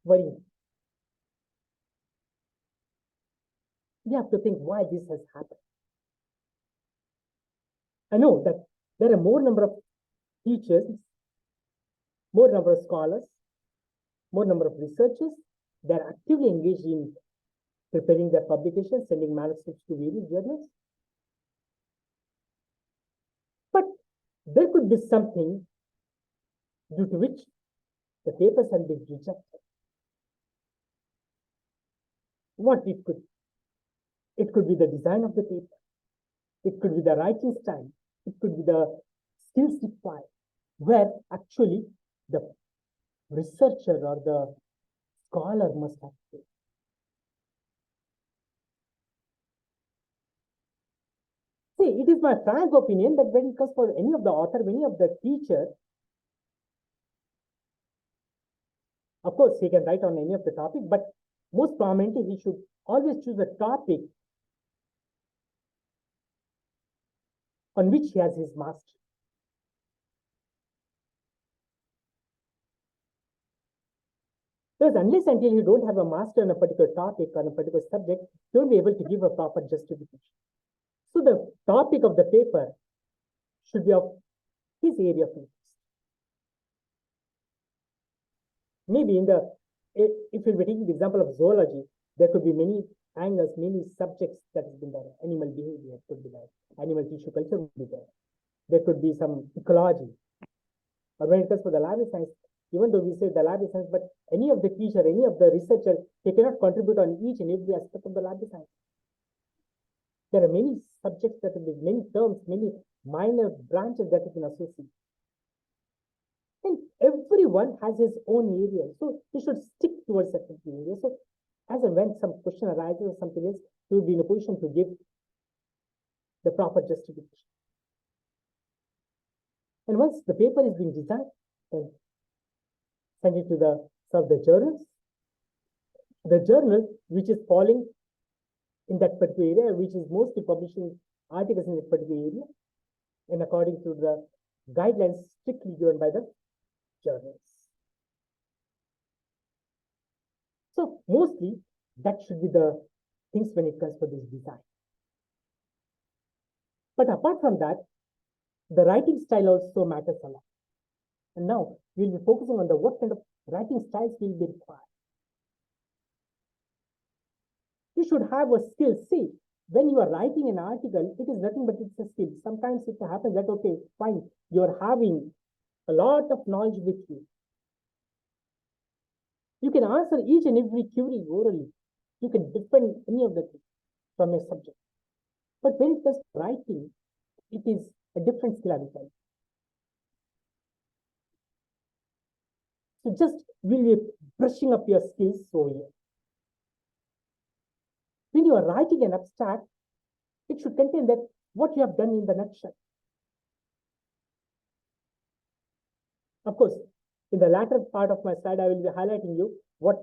worrying. We have to think why this has happened. I know that there are more number of teachers, more number of scholars, more number of researchers. They are actively engaged in preparing their publications, sending manuscripts to various journals. But there could be something due to which the papers have been rejected. What it could? It could be the design of the paper. It could be the writing style. It could be the skills required, where actually the researcher or the scholar must have failed. See, it is my frank opinion that when it comes for any of the author, any of the teacher, of course, he can write on any of the topic, but most prominently, he should always choose a topic on which he has his mastery. Because unless until you don't have a master on a particular topic, on a particular subject, you won't be able to give a proper justification. So the topic of the paper should be of his area of interest. Maybe if you're taking the example of zoology, there could be many angles, many subjects that has been there. Animal behavior could be there. Animal tissue culture would be there. There could be some ecology. Or when it comes to the library science, even though we say the library science, but any of the teacher, any of the researcher, they cannot contribute on each and every aspect of the library science. There are many subjects that have been, many terms, many minor branches that have been associated. And everyone has his own area. So he should stick towards a particular area. So as and when some question arises or something else, he will be in a position to give the proper justification. And once the paper is being designed, then send it to some of the journals. The journal which is falling in that particular area, which is mostly publishing articles in that particular area, and according to the guidelines strictly given by the journals. So mostly that should be the things when it comes to this design. But apart from that, the writing style also matters a lot. And now we'll be focusing on the what kind of writing styles will be required. You should have a skill. See, when you are writing an article, it is nothing but it's a skill. Sometimes it happens that, okay, fine, you are having a lot of knowledge with you. You can answer each and every query orally. You can defend any of the things from a subject. But when it comes to writing, it is a different skill, I will tell you. So just will be brushing up your skills over here. When you are writing an abstract, it should contain that what you have done in the nutshell. Of course, in the latter part of my slide, I will be highlighting you what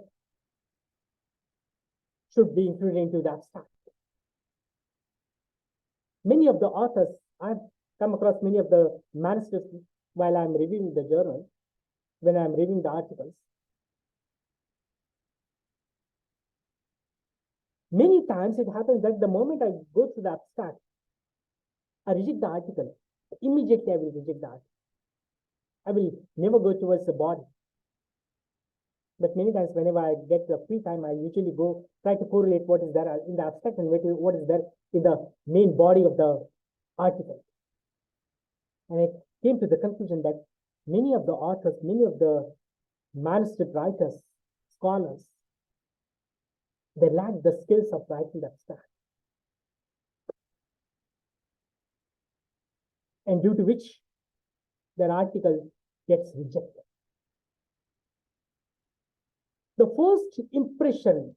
should be included into the abstract. Many of the authors, I've come across many of the manuscripts while I'm reviewing the journal, when I'm reviewing the articles. Many times it happens that the moment I go to the abstract, I reject the article. Immediately I will reject the article. I will never go towards the body. But many times whenever I get the free time, I usually go try to correlate what is there in the abstract and what is there in the main body of the article. And I came to the conclusion that many of the authors, many of the manuscript writers, scholars, they lack the skills of writing the abstract. And due to which their article gets rejected. The first impression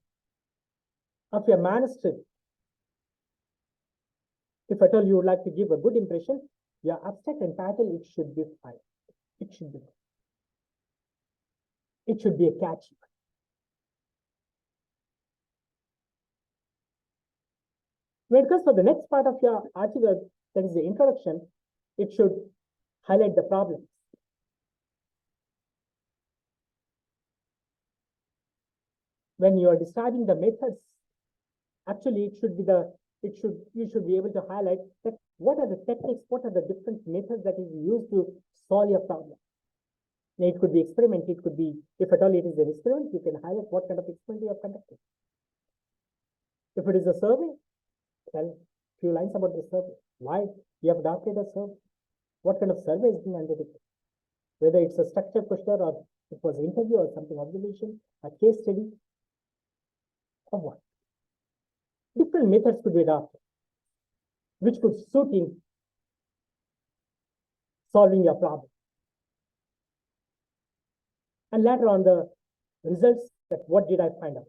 of your manuscript, if at all you would like to give a good impression, your abstract and title, it should be fine. It should be. It should be a catchy. When it comes to the next part of your article, that is the introduction, it should highlight the problems. When you are describing the methods, actually it should be you should be able to highlight that what are the techniques, what are the different methods that is used to solve your problem. Now, it could be experiment, it could be, if at all it is an experiment, you can highlight what kind of experiment you have conducted. If it is a survey, tell a few lines about the survey. Why you have adopted a survey? What kind of survey is being undertaken? Whether it's a structured questionnaire or it was an interview or something, observation, a case study, or what? Different methods could be adopted, which could suit in solving your problem. And later on the results, that what did I find out?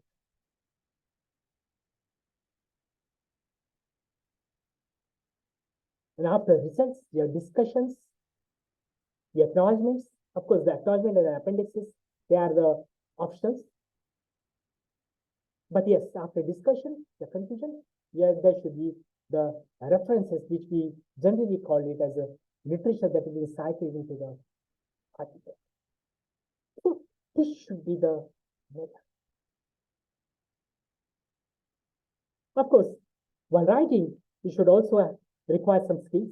And after results, your discussions, the acknowledgements, of course, the acknowledgement and the appendices, they are the options. But yes, after discussion, the conclusion, yes, there should be the references, which we generally call it as a literature that will be cited into the article. So this should be the method. Of course, while writing, you should also require some skills.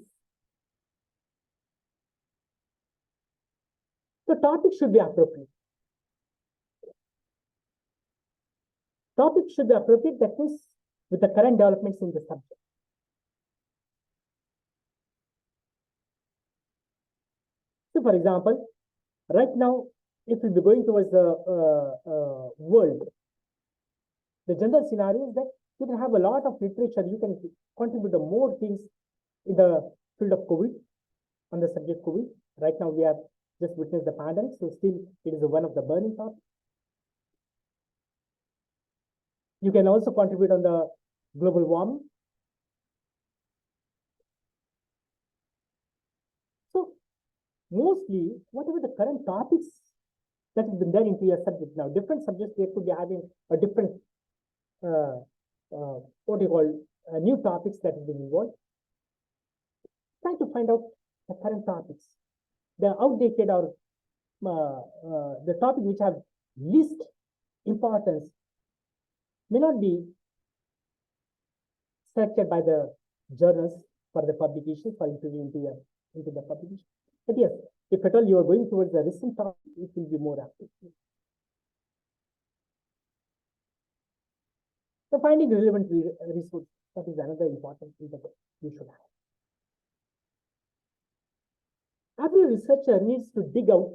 The topic should be appropriate. Topic should be appropriate, that means with the current developments in the subject. So, for example, right now, if we'll be going towards the world, the general scenario is that you can have a lot of literature, you can contribute to more things in the field of COVID, on the subject COVID. Right now, we have just witnessed the pandemic, so still it is one of the burning topics. You can also contribute on the global warming. So mostly, whatever the current topics that has been done into your subject. Now, different subjects, they could be having a different, what do you call, new topics that have been involved. Try to find out the current topics, the outdated or the topic which have least importance may not be selected by the journals for the publication, for into the publication. But yes, if at all you are going towards the recent topic, it will be more active. So finding relevant resources, that is another important thing that you should have. Every researcher needs to dig out,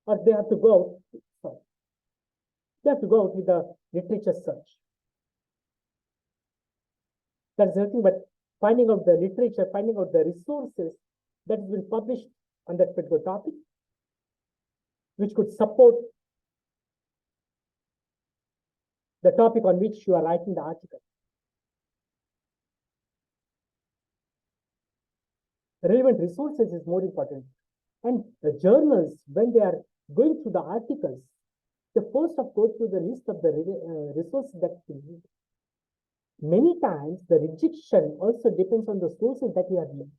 or they have to go out, sorry, they have to go out with the literature search. That's nothing but finding out the literature, finding out the resources that has been published on that particular topic, which could support the topic on which you are writing the article. Relevant resources is more important. And the journals, when they are going through the articles, they first of go through the list of the resources that you need. Many times, the rejection also depends on the sources that you have used.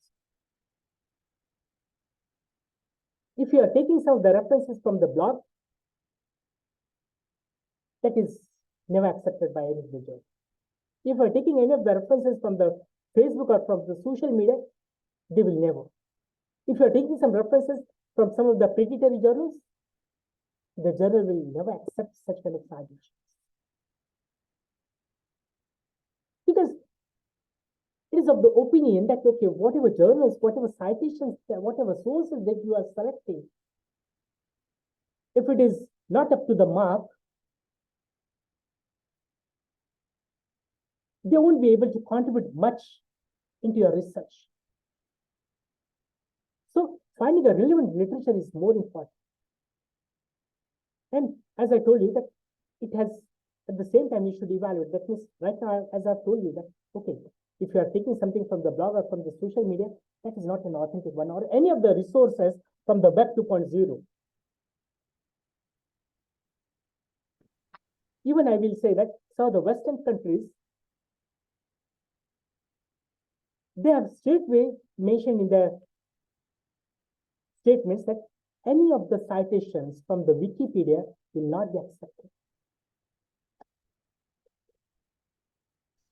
If you are taking some of the references from the blog, that is never accepted by any journal. If you are taking any of the references from the Facebook or from the social media, they will never. If you are taking some references from some of the predatory journals, the journal will never accept such kind of citations. Because it is of the opinion that, okay, whatever journals, whatever citations, whatever sources that you are selecting, if it is not up to the mark, they won't be able to contribute much into your research. So finding a relevant literature is more important. And as I told you that it has, at the same time, you should evaluate. That means right now, as I've told you that, okay, if you are taking something from the blog or from the social media, that is not an authentic one, or any of the resources from the web 2.0. Even I will say that some of the Western countries, they have straightway mentioned in their statements that any of the citations from the Wikipedia will not be accepted.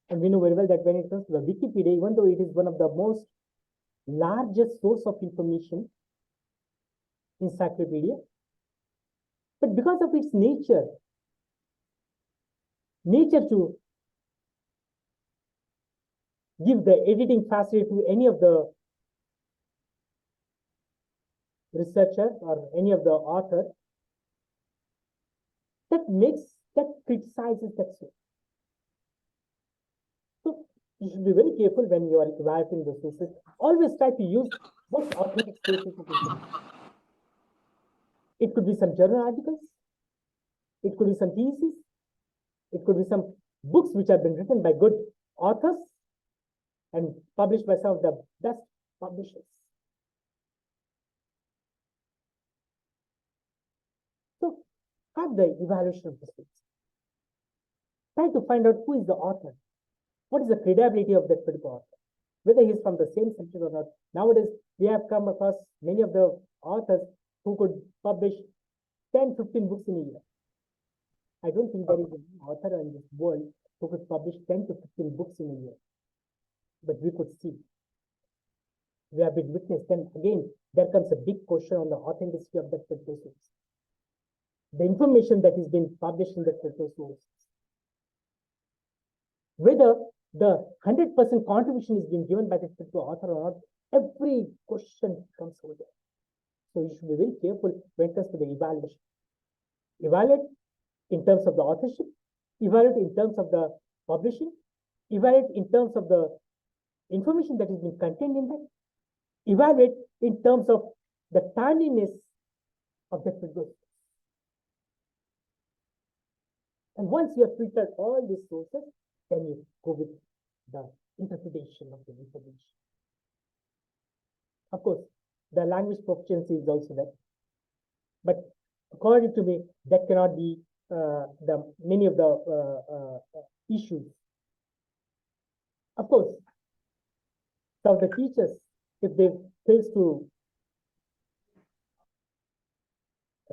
And we know very well that when it comes to the Wikipedia, even though it is one of the most largest source of information, encyclopedia, but because of its nature to give the editing facility to any of the researcher or any of the author, that criticizes that source. So you should be very careful when you are evaluating the sources. Always try to use most authentic sources. It could be some journal articles, it could be some theses, it could be some books which have been written by good authors and published by some of the best publishers. So have the evaluation of the source. Try to find out who is the author. What is the credibility of that particular author? Whether he is from the same subject or not. Nowadays, we have come across many of the authors who could publish 10, 15 books in a year. I don't think there is an author in this world who could publish 10 to 15 books in a year. But we could see. We have been witness. Then again, there comes a big question on the authenticity of that particular source. The information that is being published in that particular source. Whether the 100% contribution is being given by the particular author or not, every question comes over there. So you should be very careful when it comes to the evaluation. Evaluate in terms of the authorship, evaluate in terms of the publishing, evaluate in terms of the information that is being contained in that, evaluate in terms of the timeliness of that particular. And once you have filtered all these sources, then you go with the interpretation of the information. Of course, the language proficiency is also there. But according to me, that cannot be the many of the issues. Of course, some of the teachers, if they fail to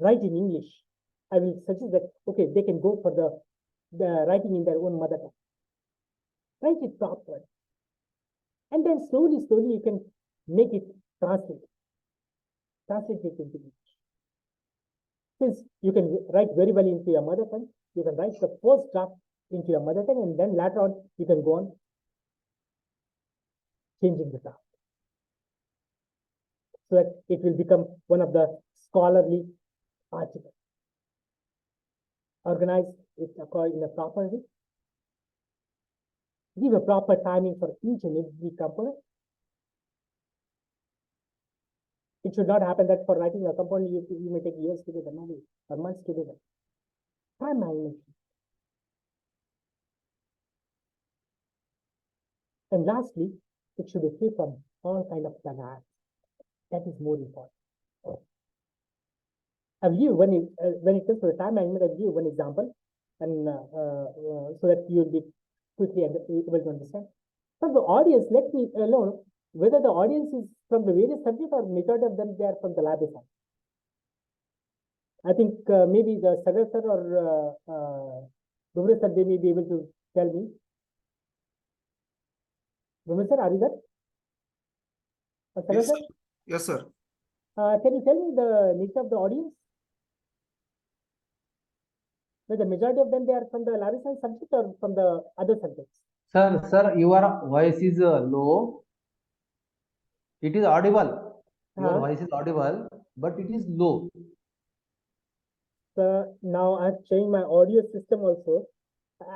write in English, I will suggest that okay, they can go for the writing in their own mother tongue. Write it proper, and then slowly you can make it translate it into English. Since you can write very well into your mother tongue, you can write the first draft into your mother tongue, and then later on you can go on changing the draft, so that it will become one of the scholarly articles. Organize it in a proper way. Give a proper timing for each and every component. It should not happen that for writing a component you may take years together, maybe or months together. Time management. And lastly, it should be free from all kind of bias. That is more important. I'll give when it comes to the time management, I'll give one example, and so that you'll be quickly able to understand. For the audience, let me alone whether the audience is from the various subjects or majority of them they are from the library side. I think maybe the Sagar sir or Bhuvnesh sir, they may be able to tell me. Bhuvnesh sir, are you there? Sagar Yes, sir? sir. Yes, sir. Can you tell me the nature of the audience? Whether the majority of them they are from the library science subject or from the other subjects? Sir, your voice is low. It is audible. Your voice is audible, but it is low. Now I've changed my audio system also.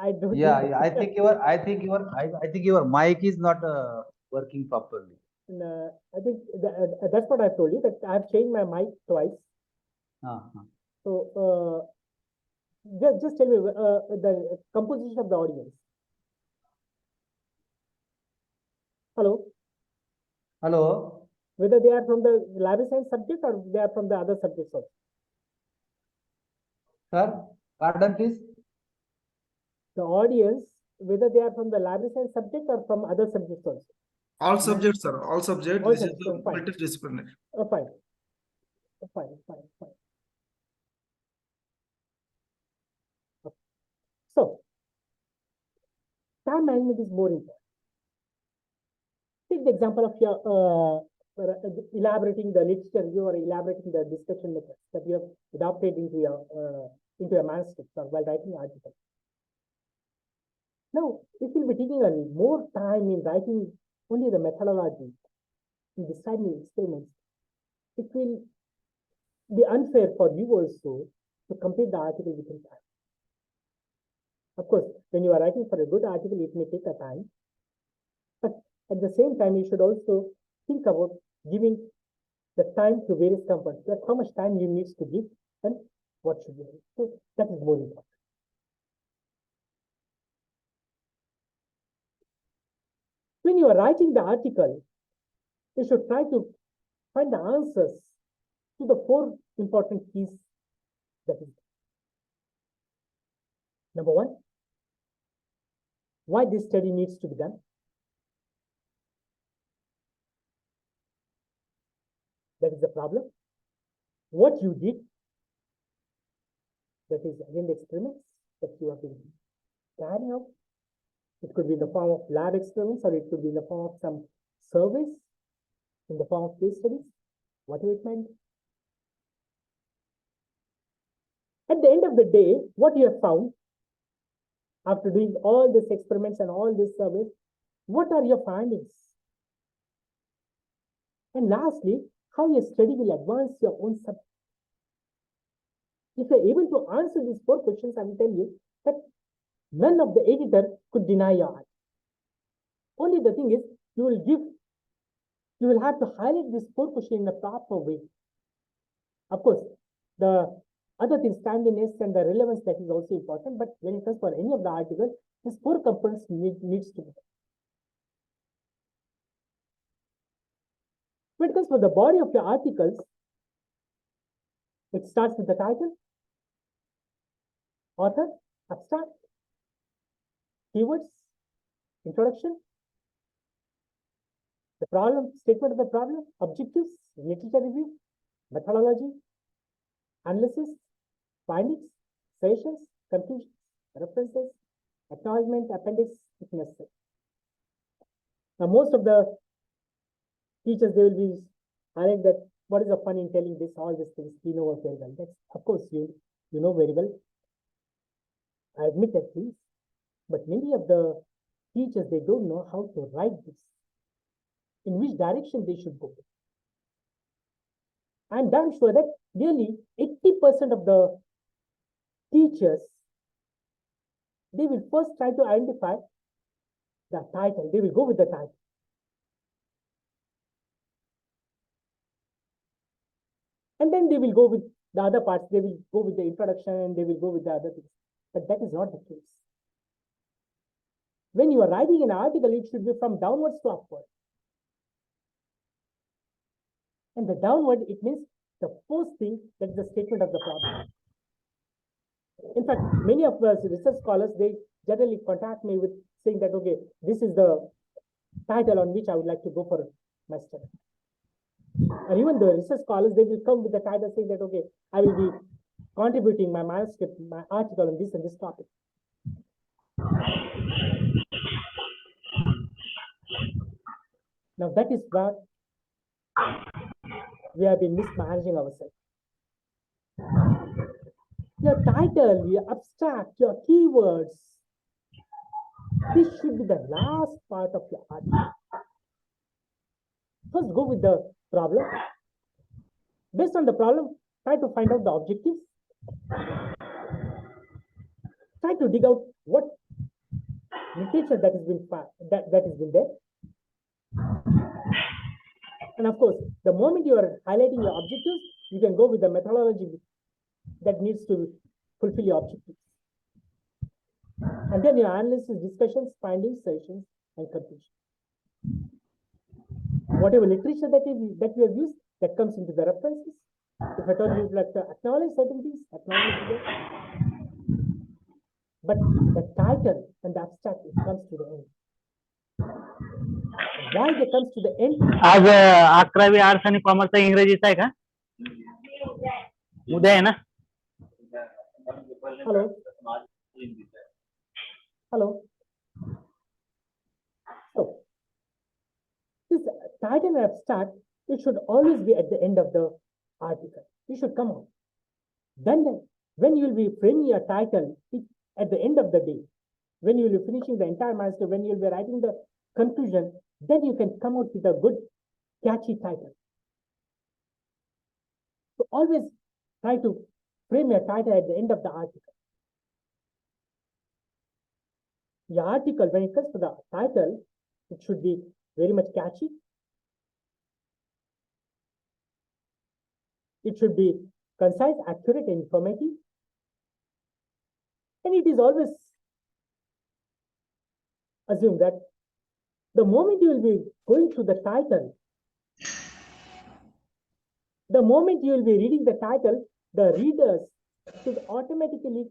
I don't. Yeah, I think your mic is not working properly. I think that's what I've told you, that I've changed my mic twice. So just tell me the composition of the audience. Hello. Whether they are from the library science subject or they are from the other subjects also. Sir, pardon please. The audience, whether they are from the library science subject or from other subjects also. All subjects, sir. All subjects. All This is subjects, the fine. multidisciplinary. Fine. So, time management is more important. Take the example of your elaborating the literature review or elaborating the discussion methods that you have adopted into your manuscript or while writing an article. Now, if you'll be taking more time in writing only the methodology, in describing experiments, it will be unfair for you also to complete the article within time. Of course, when you are writing for a good article, it may take a time, but at the same time, you should also think about giving the time to various components. That's how much time you need to give and what should you do. So that is more important. When you are writing the article, you should try to find the answers to the 4 important keys. That is, number 1, why this study needs to be done. That is the problem. What you did, that is again the experiments that you have been carrying out. It could be in the form of lab experiments, or it could be in the form of some surveys, in the form of case studies, whatever it might be. At the end of the day, what you have found after doing all these experiments and all these surveys, what are your findings? And lastly, how your study will advance your own subject. If you're able to answer these 4 questions, I will tell you that none of the editor could deny your art. Only the thing is, you will have to highlight this 4 questions in a proper way. Of course, the other things, timeliness and the relevance, that is also important, but when it comes for any of the articles, these 4 components needs to be there. When it comes for the body of your articles, It starts with the title, author, abstract, keywords, introduction, the problem, statement of the problem, objectives, literature review, methodology, analysis, findings, suggestions, conclusions, references, acknowledgement, appendix, if necessary. Now, most of the teachers, they will be highlight that what is the fun in telling this, all these things, we know very well. That's, of course, you know very well. I admit that, please. But many of the teachers, they don't know how to write this, in which direction they should go. I'm damn sure that nearly 80% of the teachers, they will first try to identify the title. They will go with the title. And then they will go with the other parts. They will go with the introduction and they will go with the other things. But that is not the case. When you are writing an article, it should be from downwards to upward. And the downward, it means the first thing, that is the statement of the problem. In fact, many of us research scholars, they generally contact me with saying that, okay, this is the title on which I would like to go for my study. And even the research scholars, they will come with the title saying that, okay, I will be contributing my manuscript, my article on this and this topic. Now that is what we have been mismanaging ourselves. Your title, your abstract, your keywords, this should be the last part of your article. First, go with the problem. Based on the problem, try to find out the objectives. Try to dig out what literature that has been that has been there. And of course, the moment you are highlighting your objectives, you can go with the methodology that needs to fulfill your objectives. And then your analysis, discussions, findings, sessions, and conclusion. Whatever literature that you have used, that comes into the references. If at all you would like to acknowledge certain things, acknowledge it. But the title and the abstract, it comes to the end. Why it comes to the end? आज 11वी arts आणि कॉमर्सचा इंग्रजीचा आहे का? उद्या आहे ना? Hello. Hello. So, this title and abstract, it should always be at the end of the article. It should come out. Then, when you will be framing your title, at the end of the day, when you will be finishing the entire manuscript, when you will be writing the conclusion, then you can come out with a good, catchy title. So always try to frame your title at the end of the article. Your article, when it comes to the title, it should be very much catchy. It should be concise, accurate, and informative. And it is always assumed that the moment you will be going through the title, the moment you will be reading the title, the readers should automatically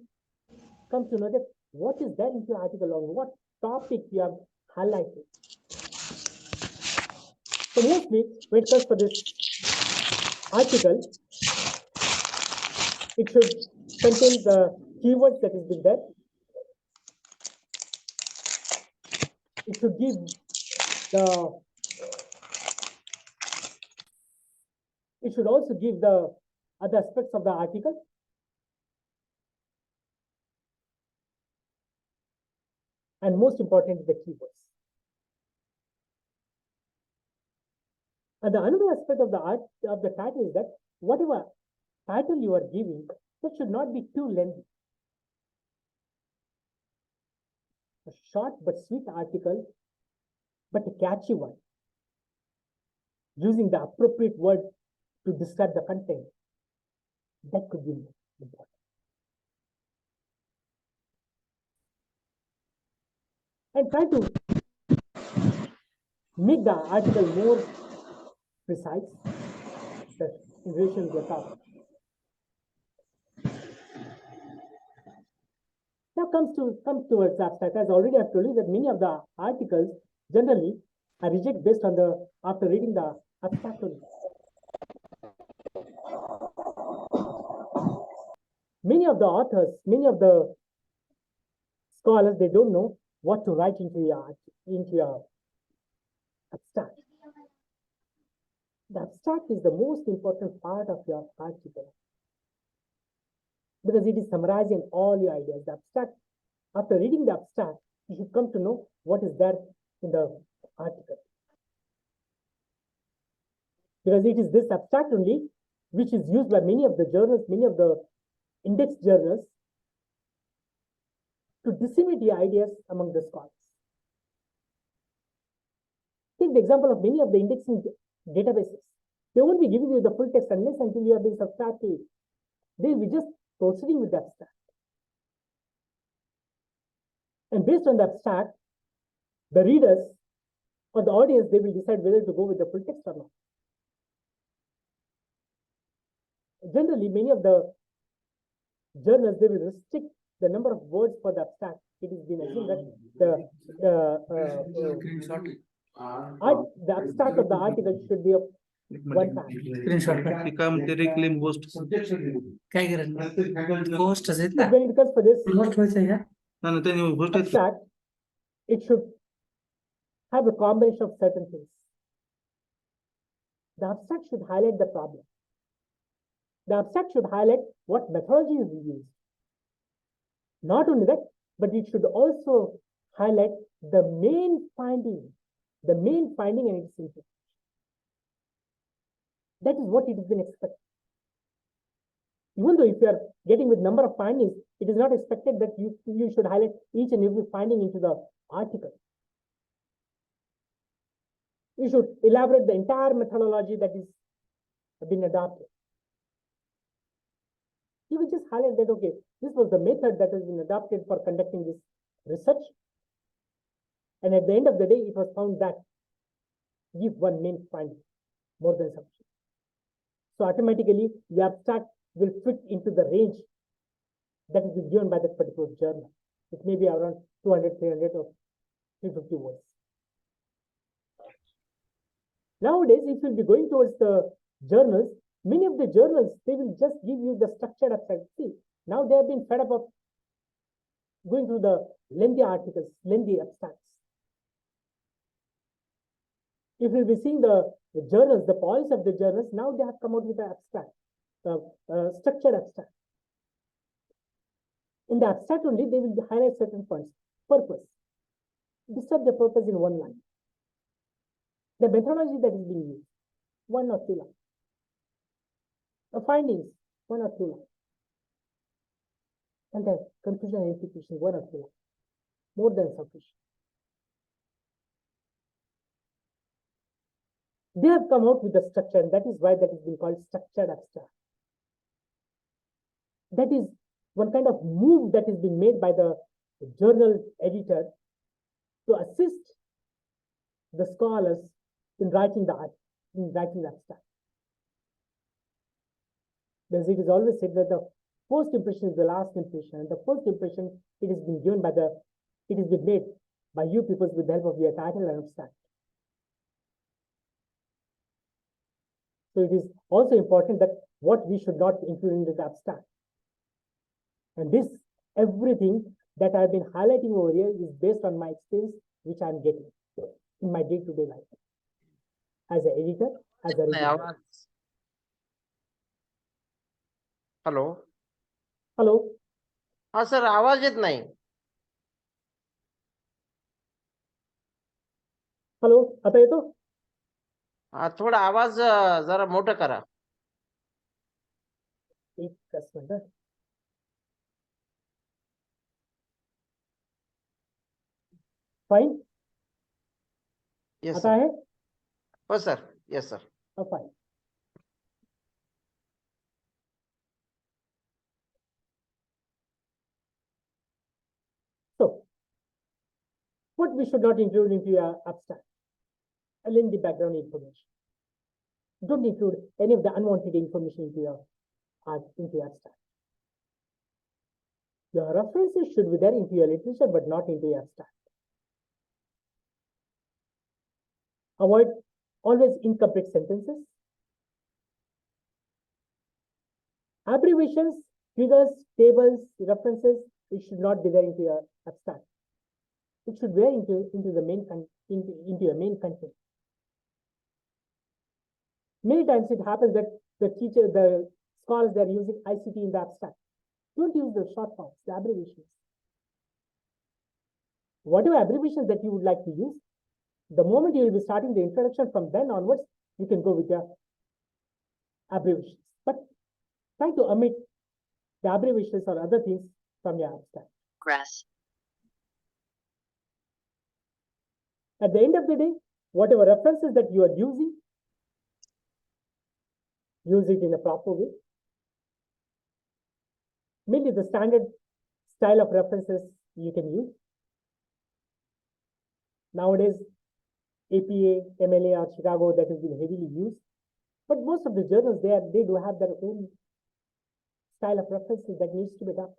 come to know that what is there in your article or what topic you have highlighted. So mostly, when it comes for this article, it should contain the keywords that is been there. It should give it should also give the other aspects of the article. And most important, the keywords. And the another aspect of the title is that whatever title you are giving, that should not be too lengthy. A short but sweet article, but a catchy one, using the appropriate word to describe the content. That could be important. And try to make the article more precise in relation to the topic. Now comes towards abstract. As already I've told you that many of the articles generally are rejected based on after reading the abstract only. Many of the authors, many of the scholars, they don't know what to write into your abstract. The abstract is the most important part of your article because it is summarizing all your ideas. The abstract, after reading the abstract, you should come to know what is there in the article. Because it is this abstract only which is used by many of the journals, many of the index journals to disseminate the ideas among the scholars. Take the example of many of the indexing databases. They won't be giving you the full text unless until you have been subtracted. They will be just proceeding with the abstract. And based on the abstract, the readers or the audience, they will decide whether to go with the full text or not. Generally, many of the journals, they will restrict the number of words for the abstract. It has been assumed that the abstract of the article should be of one paragraph. Become directly most. When it comes for this abstract, it should have a combination of certain things. The abstract should highlight the problem. The abstract should highlight what methodology is used. Not only that, but it should also highlight the main finding and its implication. That is what it has been expected. Even though if you are getting with number of findings, it is not expected that you should highlight each and every finding into the article. You should elaborate the entire methodology that is been adopted. You will just highlight that, okay, this was the method that has been adopted for conducting this research. And at the end of the day, it was found that give one main finding, more than sufficient. So automatically, the abstract will fit into the range that is given by that particular journal. It may be around 200, 300 or 350 words. Nowadays, if you'll be going towards the journals, many of the journals, they will just give you the structured abstract. See, now they have been fed up of going through the lengthy articles, lengthy abstracts. If you'll be seeing the journals, the policy of the journals, now they have come out with the abstract, structured abstract. In the abstract only, they will highlight certain points. Purpose. Describe the purpose in one line. The methodology that is being used, 1 or 2 lines. The findings, 1 or 2 lines. And the conclusion and implication, 1 or 2 lines. More than sufficient. They have come out with the structure, and that is why that has been called structured abstract. That is one kind of move that is being made by the journal editor to assist the scholars in writing the abstract. Because it is always said that the first impression is the last impression, and the first impression it has been given it has been made by you people with the help of your title and abstract. So it is also important that what we should not include in the abstract. And this, everything that I've been highlighting over here is based on my experience, which I'm getting in my day-to-day life. As an editor, as a reviewer. Hello hello हा sir आवाज येत नाही hello आता येतो हा थोडा आवाज जरा मोठा करा एकच मिनिट फाइन यस आता है हो sir yes sir fine So, what we should not include into your abstract? The background information. Don't include any of the unwanted information into your abstract. Your references should be there into your literature, but not into your abstract. Avoid always incomplete sentences. Abbreviations, figures, tables, references, it should not be there into your abstract. It should be there into your main content. Many times it happens that the scholars, they're using ICT in the abstract. Don't use the short forms, the abbreviations. Whatever abbreviations that you would like to use, the moment you will be starting the introduction, from then onwards, you can go with your abbreviations. But try to omit the abbreviations or other things from your abstract. At the end of the day, whatever references that you are using, use it in a proper way. Mainly the standard style of references you can use. Nowadays, APA, MLA or Chicago, that has been heavily used. But most of the journals, they do have their own style of references that needs to be done.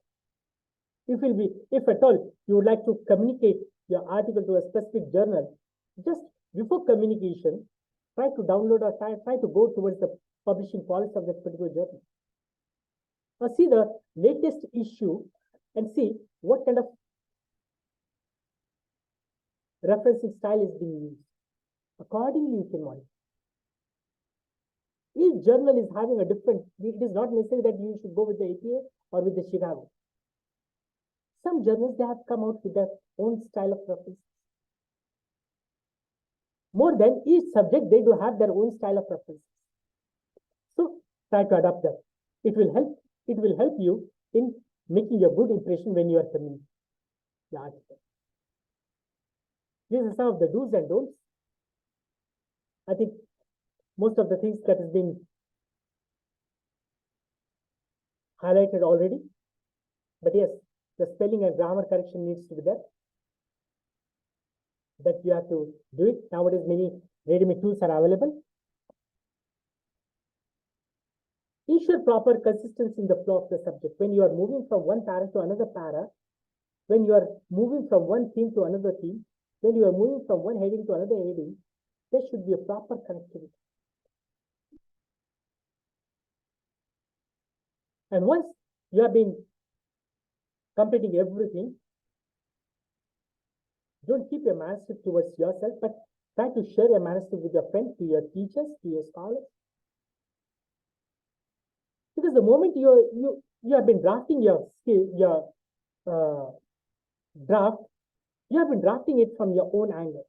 If at all you would like to communicate your article to a specific journal, just before communication, try to download or try to go towards the publishing policy of that particular journal. Or see the latest issue and see what kind of referencing style is being used. Accordingly, you can modify. Each journal is having a different, it is not necessary that you should go with the APA or with the Chicago. Some journals, they have come out with their own style of reference. More than each subject, they do have their own style of reference. So try to adopt that. It will help you in making a good impression when you are communicating the article. These are some of the do's and don'ts. I think most of the things that has been highlighted already. But yes, the spelling and grammar correction needs to be there. That you have to do it. Nowadays, many ready-made tools are available. Ensure proper consistency in the flow of the subject. When you are moving from one para to another para, when you are moving from one theme to another theme, when you are moving from one heading to another heading, there should be a proper connectivity. And once you have been completing everything, don't keep your manuscript towards yourself, but try to share your manuscript with your friends, to your teachers, to your scholars. Because the moment you have been drafting your draft, you have been drafting it from your own angle.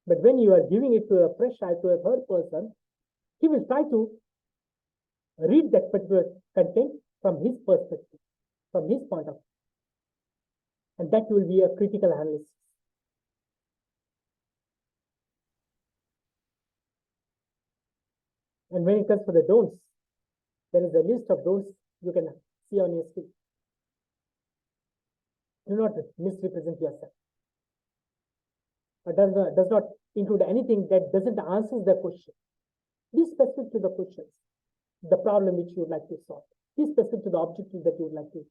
But when you are giving it to a fresh eye, to a third person, he will try to read that particular content from his perspective, from his point of view. And that will be a critical analysis. And when it comes to the don'ts, there is a list of don'ts you can see on your screen. Do not misrepresent yourself. It does not include anything that doesn't answer the question. Be specific to the questions, the problem which you would like to solve. Be specific to the objective that you would like to,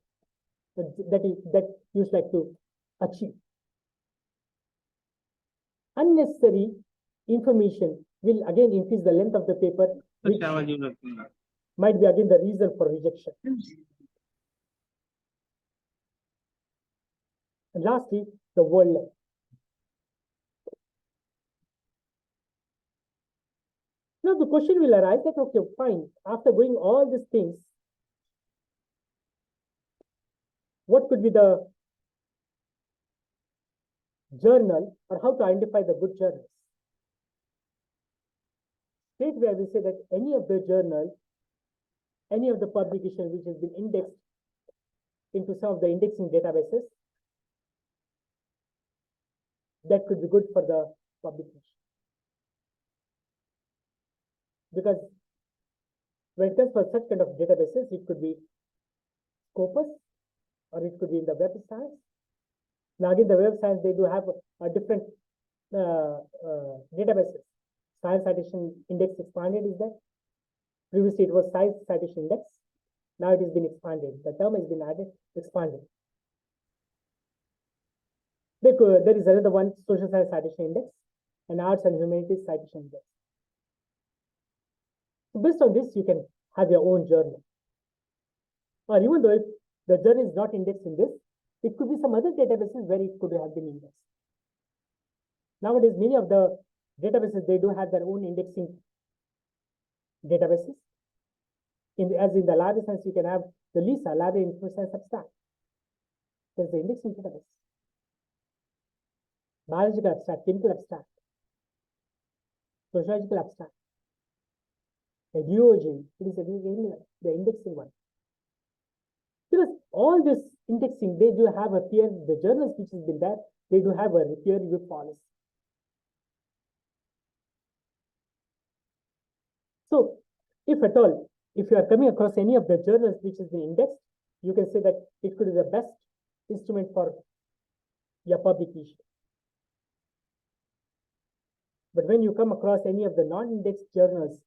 that you would like to achieve. Unnecessary information will again increase the length of the paper, which might be again the reason for rejection. And lastly, the word length. Now the question will arise that, okay, fine, after going all these things, what could be the journal, or how to identify the good journals? Straightway I will say that any of the journal, any of the publication which has been indexed into some of the indexing databases, that could be good for the publication. Because when it comes for such kind of databases, it could be Scopus, or it could be in the Web of Science. Now again, the Web of Science, they do have a different databases. Science Citation Index Expanded is there. Previously, it was Science Citation Index. Now it has been expanded. The term has been added, expanded. There is another one, social science citation index and arts and humanities citation index. So based on this, you can have your own journal. Or even though if the journal is not indexed in this, it could be some other databases where it could have been indexed. Nowadays, many of the databases, they do have their own indexing databases. As in the library science, you can have the LISA, Library Information Science Abstract. There's the indexing database. Biological abstract, chemical abstract, sociological abstract, the DOJ, it is the indexing one. Because all this indexing, they do have a peer, the journals which has been there, they do have a peer review policy. So, if at all, if you are coming across any of the journals which has been indexed, you can say that it could be the best instrument for your publication. But when you come across any of the non-indexed journals,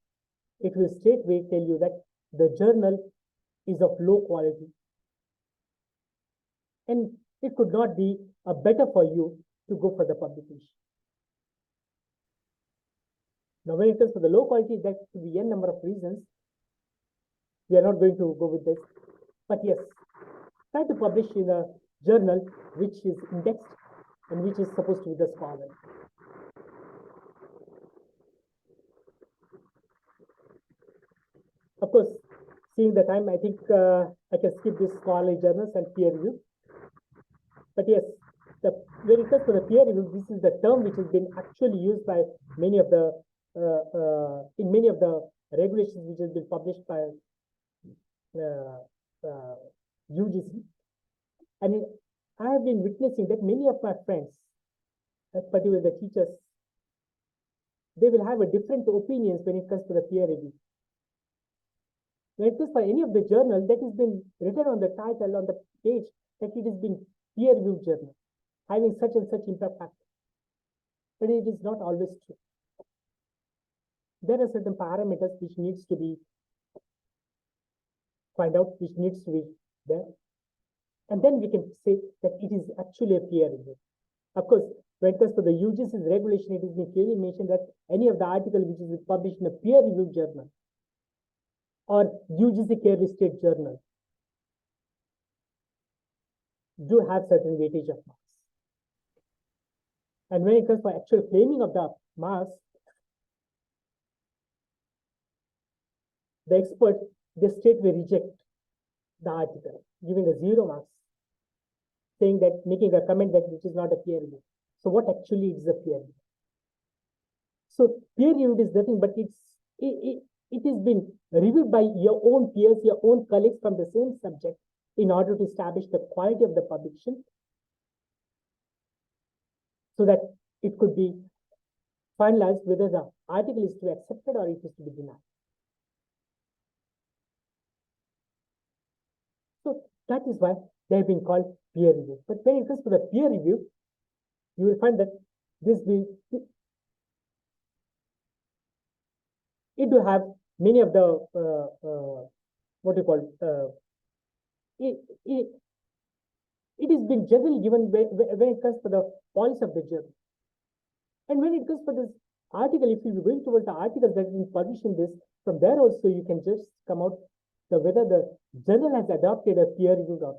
it will straightway tell you that the journal is of low quality. And it could not be better for you to go for the publication. Now, when it comes to the low quality, that could be a number of reasons. We are not going to go with this. But yes, try to publish in a journal which is indexed and which is supposed to be the scholar. Of course, seeing the time, I think I can skip this scholarly journals and peer review. But yes, when it comes to the peer review, this is the term which has been actually used by many of the in many of the regulations which has been published by UGC. And I have been witnessing that many of my friends, particularly the teachers, they will have a different opinions when it comes to the peer review. When it comes for any of the journal, that has been written on the title, on the page, that it has been peer review journal, having such and such impact factor. But it is not always true. There are certain parameters which needs to be find out, which needs to be there. And then we can say that it is actually a peer review. Of course, when it comes to the UGC's regulation, it has been clearly mentioned that any of the article which is published in a peer review journal or UGC care listed journal do have certain weightage of marks. And when it comes for actual claiming of the marks, the expert, the state will reject the article, giving a 0 marks, saying that, making a comment that which is not a peer review. So what actually is a peer review? So peer review is nothing but it has been reviewed by your own peers, your own colleagues from the same subject in order to establish the quality of the publication so that it could be finalized whether the article is to be accepted or it is to be denied. So that is why they have been called peer review. But when it comes to the peer review, you will find that it will have many of the what you call it is been generally given when it comes to the policy of the journal. And when it comes for this article, if you are going towards the articles that have been published in this, from there also you can just come out whether the journal has adopted a peer review or not.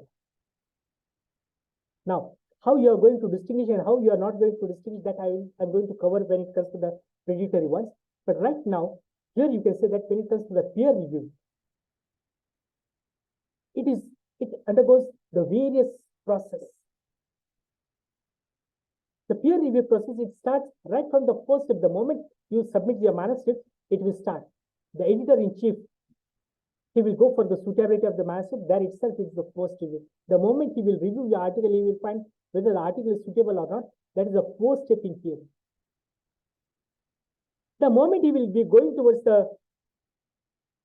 Now, how you are going to distinguish and how you are not going to distinguish, that I'm going to cover when it comes to the predatory ones. But right now, here you can say that when it comes to the peer review, it undergoes the various process. The peer review process, it starts right from the first step. The moment you submit your manuscript, it will start. The editor-in-chief, he will go for the suitability of the manuscript. That itself is the first review. The moment he will review the article, he will find whether the article is suitable or not. That is the first step in peer review. The moment he will be going towards the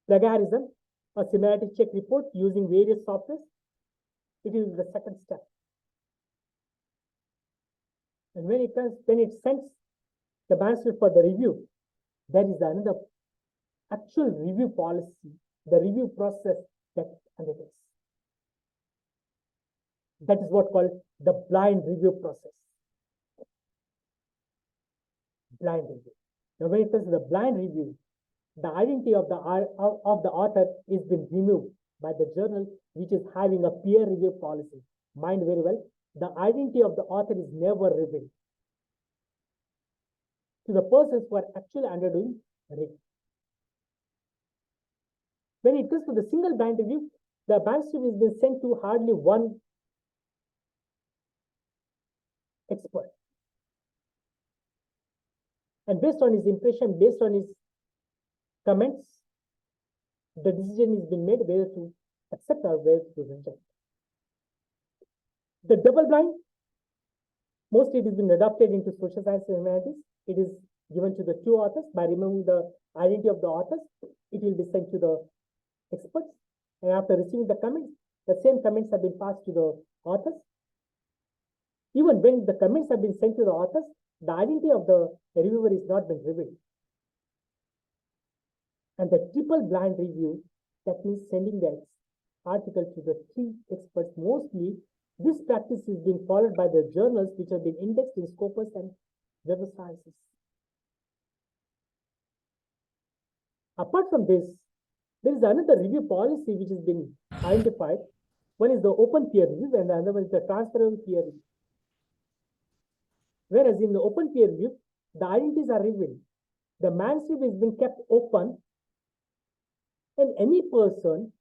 plagiarism or similarity check report using various softwares, it is the second step. And when it sends the manuscript for the review, there is another actual review policy, the review process that and it is. That is what called the blind review process. Blind review. Now, when it comes to the blind review, the identity of the author is been removed by the journal, which is having a peer review policy. Mind very well, the identity of the author is never revealed to the persons who are actually undergoing review. When it comes to the single blind review, the manuscript has been sent to hardly one expert. And based on his impression, based on his comments, the decision has been made whether to accept or whether to reject. The double blind, mostly it has been adopted into social science and humanities. It is given to the two authors. By removing the identity of the authors, it will be sent to the experts. And after receiving the comments, the same comments have been passed to the authors. Even when the comments have been sent to the authors, the identity of the reviewer is not been revealed. And the triple blind review, that means sending the article to the three experts, mostly this practice is being followed by the journals which have been indexed in Scopus and Web of Sciences. Apart from this, there is another review policy which has been identified. One is the open peer review and the other one is the transferable peer review. Whereas in the open peer review, the identities are revealed. The manuscript has been kept open, and any person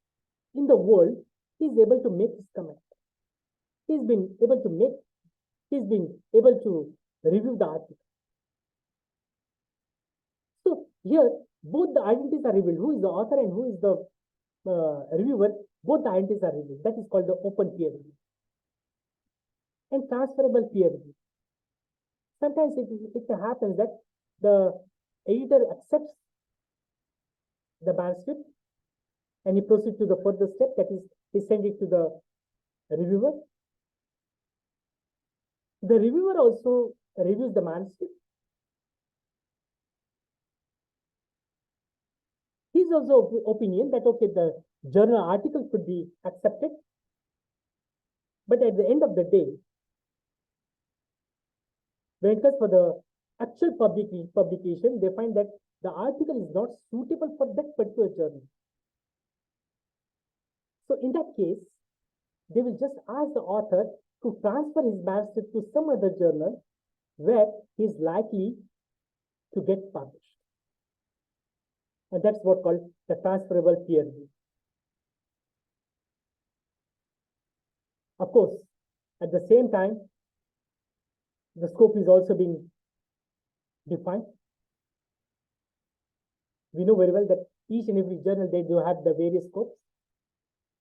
in the world is able to make his comment. He's been able to review the article. So here, both the identities are revealed. Who is the author and who is the reviewer? Both the identities are revealed. That is called the open peer review. And transferable peer review. Sometimes it happens that the editor accepts the manuscript and he proceeds to the further step, that is, he sends it to the reviewer. The reviewer also reviews the manuscript. He is also of the opinion that, okay, the journal article could be accepted. But at the end of the day, when it comes for the actual publication, they find that the article is not suitable for that particular journal. So in that case, they will just ask the author to transfer his manuscript to some other journal where he is likely to get published. And that's what called the transferable peer review. Of course, at the same time, the scope is also being defined. We know very well that each and every journal, they do have the various scopes.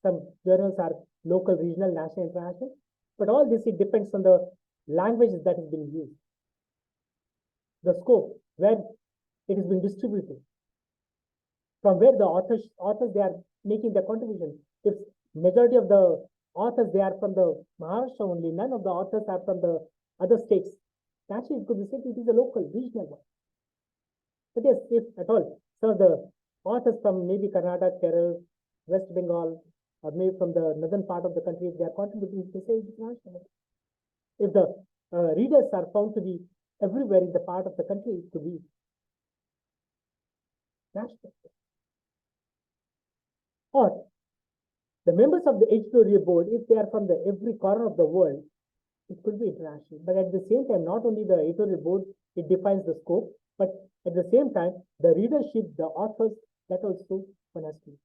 Some journals are local, regional, national, international. But all this, it depends on the languages that is being used. The scope, where it is being distributed, from where the authors they are making the contribution. If majority of the authors, they are from the Maharashtra only, none of the authors are from the other states. Naturally, it could be said it is a local, regional one. But yes, if at all, some of the authors from maybe Karnataka, Kerala, West Bengal, or maybe from the northern part of the country, if they are contributing, to say it is national. If the readers are found to be everywhere in the part of the country, it could be national. Or the members of the editorial board, if they are from the every corner of the world, it could be international. But at the same time, not only the editorial board, it defines the scope, but at the same time, the readership, the authors, that also one has to.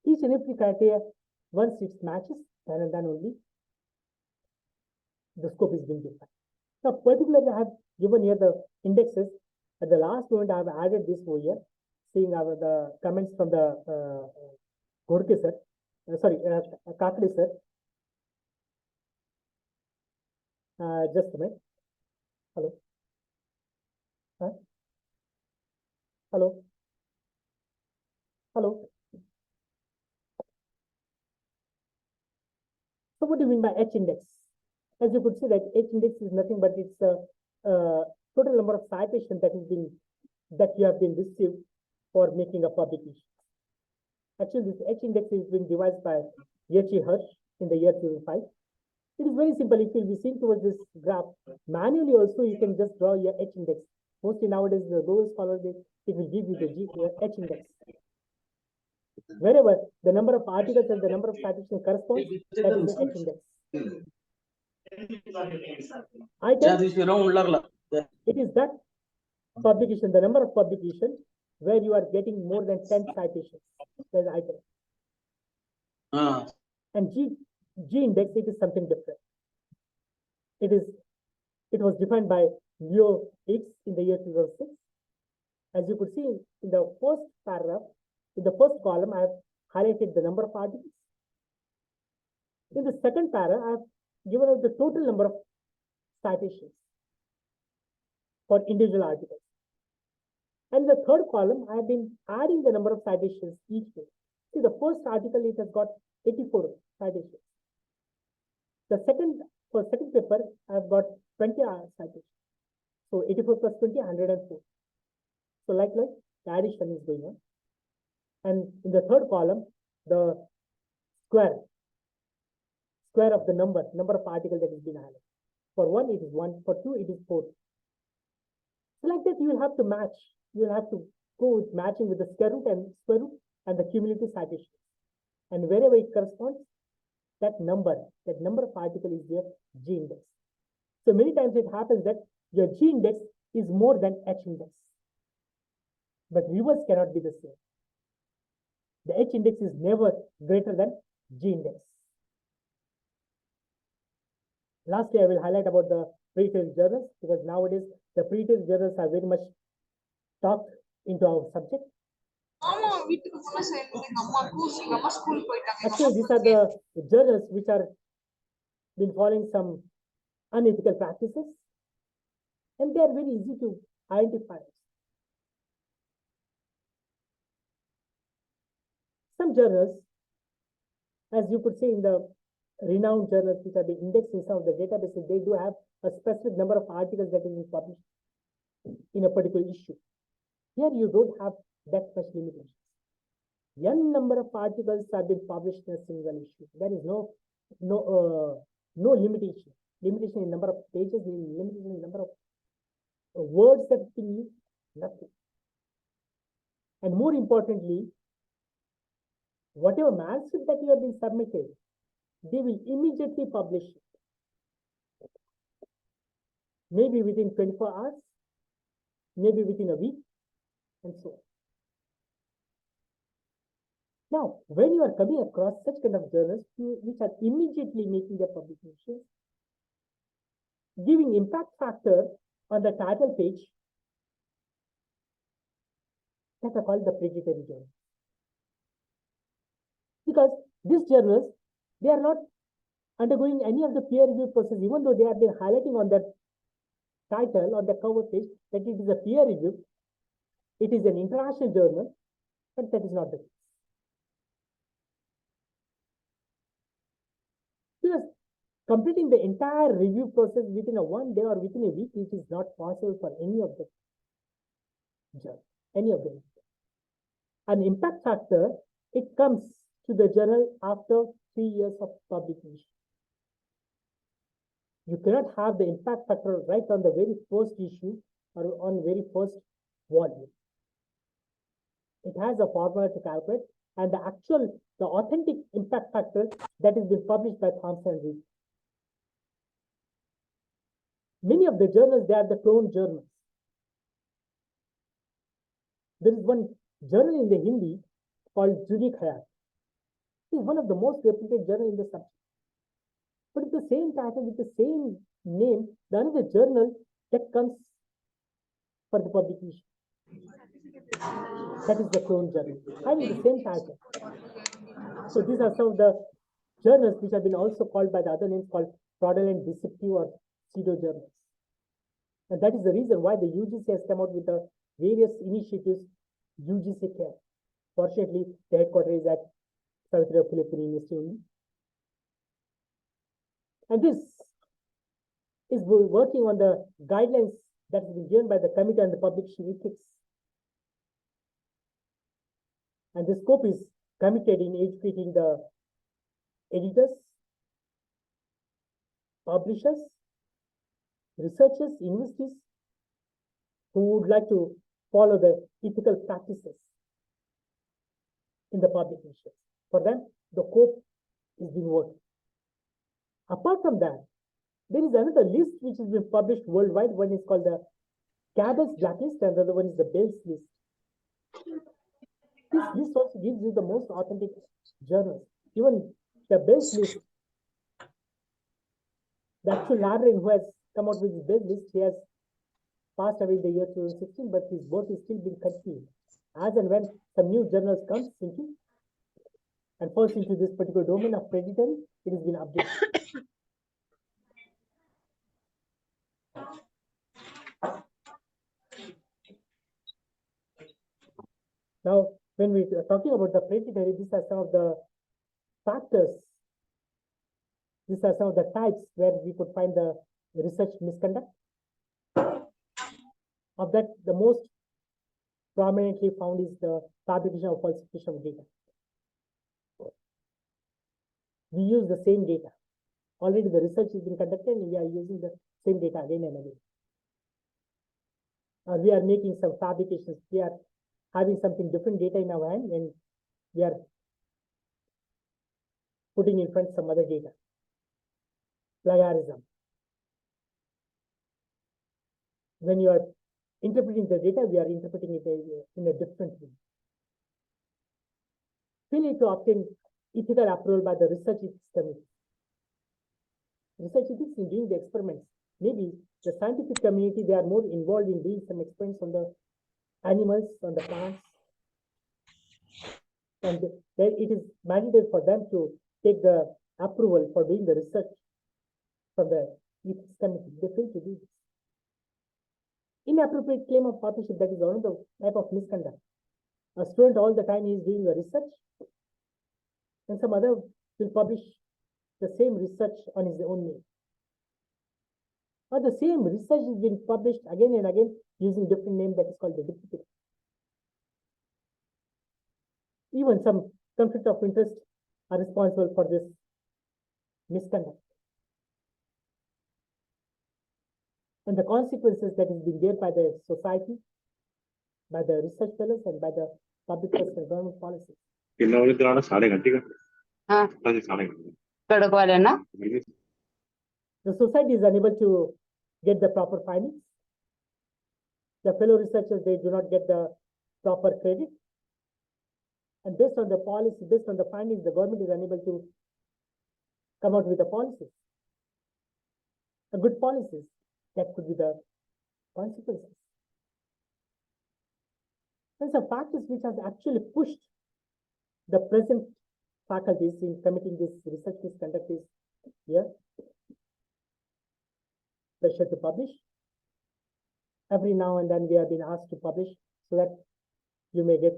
Each and every criteria, once it matches, then and then only the scope is being defined. Now, particularly, I have given here the indexes. At the last moment, I have added this over here, seeing the comments from the Godke sir, Kakade sir. Just a minute. Hello. Huh? Hello. Hello. So what do you mean by H index? As you could see that H index is nothing but it's a total number of citations that you have been received for making a publication. Actually, this H index has been devised by Yechi Hirsch in the year 2005. It is very simple. If you'll be seeing towards this graph, manually also you can just draw your H index. Mostly nowadays, the Google Scholar, it will give you the H index. Wherever the number of articles and the number of citations corresponds, that is the H index. It is that publication, the number of publication where you are getting more than 10 citations. That's item. And G index, it is something different. It was defined by Leo X in the year 2006. As you could see in the first paragraph, in the first column, I have highlighted the number of articles. In the second paragraph, I have given out the total number of citations for individual articles. And the third column, I have been adding the number of citations each day. See, the first article, it has got 84 citations. For second paper, I have got 20 citations. So 84 plus 20, 104. So likewise, the addition is going on. And in the third column, the square of the number of articles that has been added. For 1, it is 1. For 2, it is 4. So like that, you will have to match. You will have to go with matching with the square root and the cumulative citations. And wherever it corresponds, that number of articles is your G index. So many times it happens that your G index is more than H index. But reverse cannot be the same. The H index is never greater than G index. Lastly, I will highlight about the pre-retail journals, because nowadays the pre-retail journals are very much talked into our subject. Actually, these are the journals which are been following some unethical practices, and they are very easy to identify. Some journals, as you could see in the renowned journals which are being indexed in some of the databases, they do have a specific number of articles that is published in a particular issue. Here you don't have that much limitations. N number of articles have been published in a single issue. There is no limitation. Limitation in number of pages, limitation in number of words that can use, nothing. And more importantly, whatever manuscript that you have been submitted, they will immediately publish it. Maybe within 24 hours, maybe within a week, and so on. Now, when you are coming across such kind of journals which are immediately making their publications, giving impact factor on the title page, that are called the predatory journals. Because these journals, they are not undergoing any of the peer review process, even though they have been highlighting on their title, on the cover page, that it is a peer review, it is an international journal, but that is not the case. Because completing the entire review process within a 1 day or within a week, it is not possible for any of the journals, any of them. An impact factor, it comes to the journal after 3 years of publication. You cannot have the impact factor right on the very first issue or on very first volume. It has a formula to calculate, and the authentic impact factor that has been published by Thomson and Reed. Many of the journals, they are the clone journals. There is one journal in the Hindi called Jugi Khayal. It is one of the most reputed journals in the subject. But with the same title, with the same name, the another journal that comes for the publication. That is the clone journal, having the same title. So these are some of the journals which have been also called by the other names called fraudulent, deceptive, or pseudo journals. And that is the reason why the UGC has come out with the various initiatives, UGC Care. Fortunately, the headquarters is at Savitribai Phule Pune University only. And this is working on the guidelines that have been given by the Committee on the Publication Ethics. And the scope is committed in educating the editors, publishers, researchers, universities who would like to follow the ethical practices in the publication. For them, the COPE is being worked. Apart from that, there is another list which has been published worldwide. One is called the Cabell's Blacklist, and the other one is the Bell's List. This list also gives you the most authentic journals. Even the Bell's List, the actual librarian who has come out with the Bell's List, he has passed away in the year 2016, but his work is still being continued. As and when some new journals comes into and falls into this particular domain of predatory, it has been updated. Now, when we are talking about the predatory, these are some of the factors. These are some of the types where we could find the research misconduct. Of that, the most prominently found is the fabrication or falsification of data. We use the same data. Already the research has been conducted and we are using the same data again and again. We are making some fabrications. We are having something different data in our hand and we are putting in front some other data. Plagiarism. When you are interpreting the data, we are interpreting it in a different way. Failure to obtain ethical approval by the research ethics committee. Research ethics in doing the experiments. Maybe the scientific community, they are more involved in doing some experiments on the animals, on the plants. And then it is mandated for them to take the approval for doing the research from the ethics committee. They fail to do this. Inappropriate claim of authorship, that is another type of misconduct. A student all the time is doing the research and some other will publish the same research on his own name. Or the same research is being published again and again using different name, that is called the duplicate. Even some conflict of interest are responsible for this misconduct. And the consequences that is being bear by the society, by the research fellows, and by the public trust and government policies. The society is unable to get the proper findings. The fellow researchers, they do not get the proper credit. And based on the policy, based on the findings, the government is unable to come out with the policies. A good policies. That could be the consequences. There's some factors which has actually pushed the present faculties in committing this research misconduct is here. Pressure to publish. Every now and then we have been asked to publish so that you may get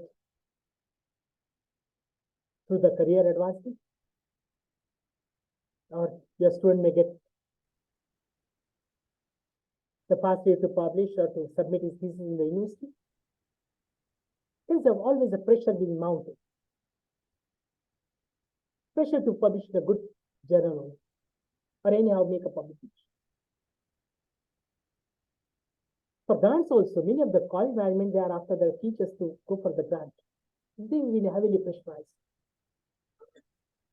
through the career advancement, or your student may get the pathway to publish or to submit his thesis in the university. There's always a pressure being mounted. Pressure to publish in a good journal or anyhow make a publication. For grants also, many of the college management, they are after the teachers to go for the grant. They will be heavily pressurized.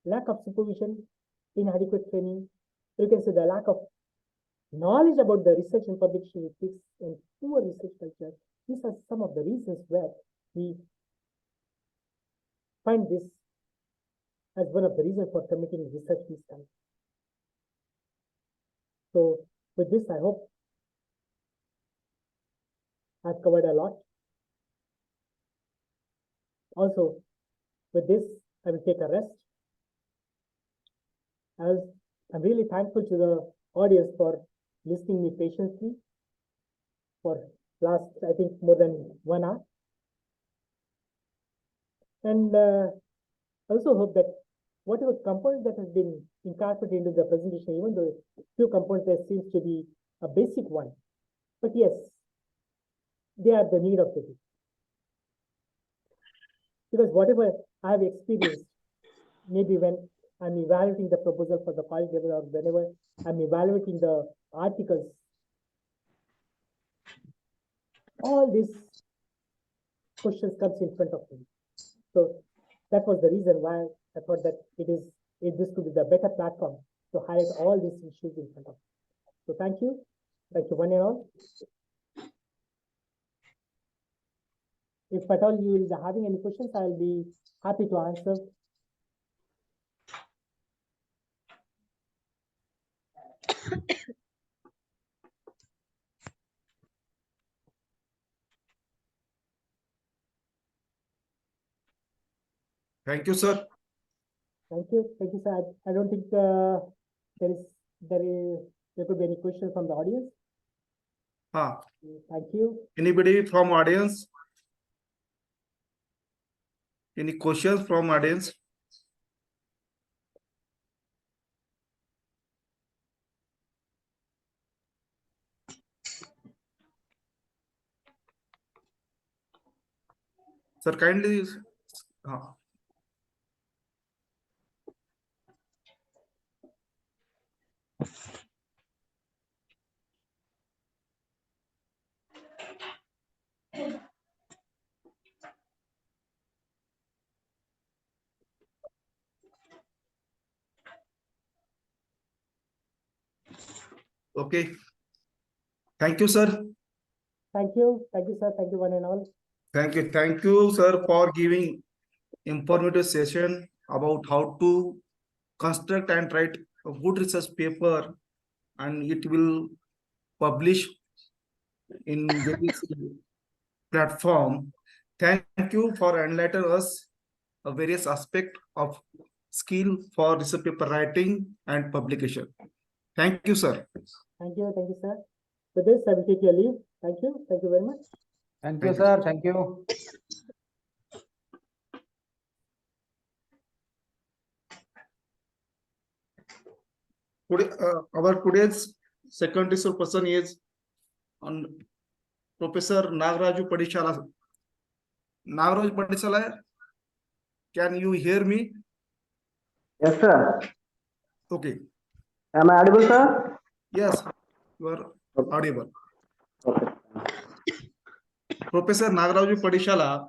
Lack of supervision, inadequate training, you can say the lack of knowledge about the research and publication ethics and poor research culture. These are some of the reasons where we find this as one of the reasons for committing research misconduct. So with this, I hope I've covered a lot. Also, with this, I will take a rest. I'm really thankful to the audience for listening me patiently for last, I think, more than 1 hour. And also hope that whatever component that has been incorporated into the presentation, even though few components there seems to be a basic one, but yes, they are the need of the day. Because whatever I have experienced maybe when I'm evaluating the proposal for the college level or whenever I'm evaluating the articles, all these questions comes in front of me. So that was the reason why I thought that this could be the better platform to highlight all these issues in front of me. So thank you one and all. If at all you will be having any questions, I'll be happy to answer. Thank you, sir. Thank you, sir. I don't think there could be any question from the audience. Thank you. Anybody from audience? Any questions from audience? Sir, kindly. Okay. Thank you, sir. Thank you, sir. Thank you, one and all. Thank you, sir, for giving informative session about how to construct and write a good research paper, and it will publish in various platform. Thank you for enlightening us a various aspect of skill for research paper writing and publication. Thank you, sir. Thank you, sir. With this, I will take your leave. Thank you very much. Thank you, sir. Thank you. Today, our today's second research person is on Professor Nagaraju Padishala. Nagaraju Padishala, can you hear me? Yes, sir. Okay. Am I audible, sir? Yes, you are audible. Okay. Professor Nagaraju Padishala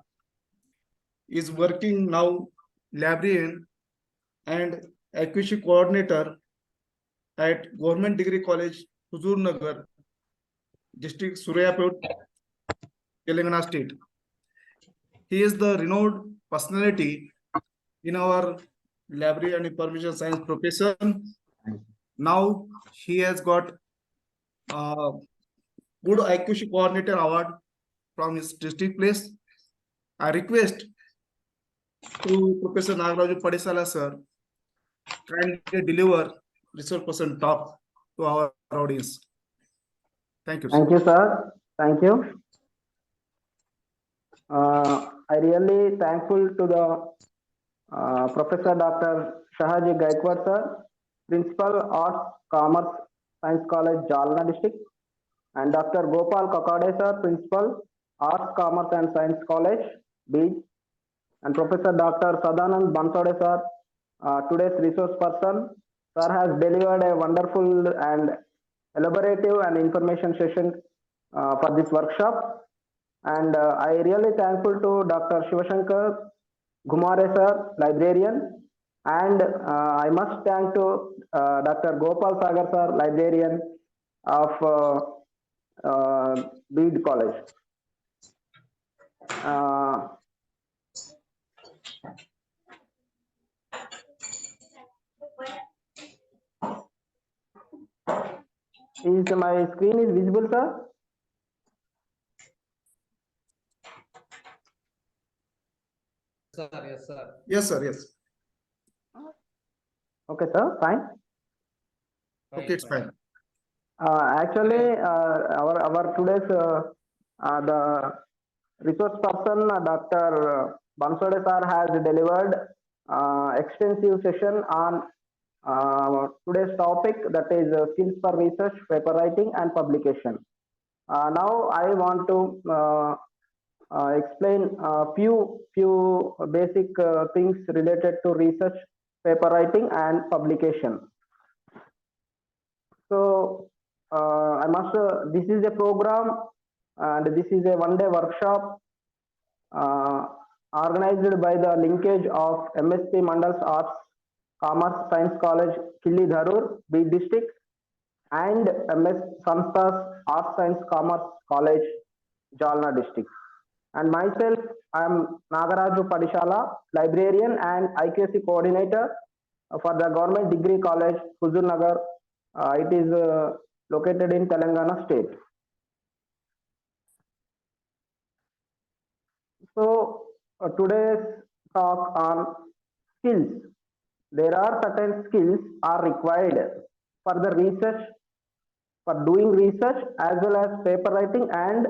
is working now librarian and acquisition coordinator at Government Degree College, Huzurnagar, District Suryapet, Telangana State. He is the renowned personality in our library and information science profession. Now he has got good acquisition coordinator award from his district place. I request to Professor Nagaraju Padishala, sir, kindly deliver research person talk to our audience. Thank you, sir. Thank you, sir. Thank you. I really thankful to the Professor Dr. Shahaji Gaikwad, sir, Principal Arts, Commerce, Science College, Jalna District, and Dr. Gopal Kakade, sir, Principal, Arts, Commerce and Science College, Beach, and Professor Dr. Sadanand Bansode, sir, today's resource person. Sir has delivered a wonderful and elaborative and information session for this workshop. And I really thankful to Dr. Shivashankar Gumare, sir, librarian. And I must thank to Dr. Gopal Sagar, sir, librarian of Bede College. Is my screen is visible, sir? Sir, yes, sir. Yes, sir. Yes. Okay, sir. Fine. Okay, it's fine. Actually, our today's the resource person, Dr. Bansode sir, has delivered extensive session on today's topic, that is skills for research, paper writing, and publication. Now I want to explain a few basic things related to research, paper writing, and publication. So I must. This is a program, and this is a one-day workshop organized by the linkage of MSP Mandals Arts, Commerce Science College, Killi Dharur, B District, and MS Samstas Arts Science Commerce College, Jalna District. And myself, I am Nagaraju Padishala, librarian and IQAC coordinator for the Government Degree College, Huzur Nagar. It is located in Telangana state. So today's talk on skills. There are certain skills are required for the research, for doing research as well as paper writing and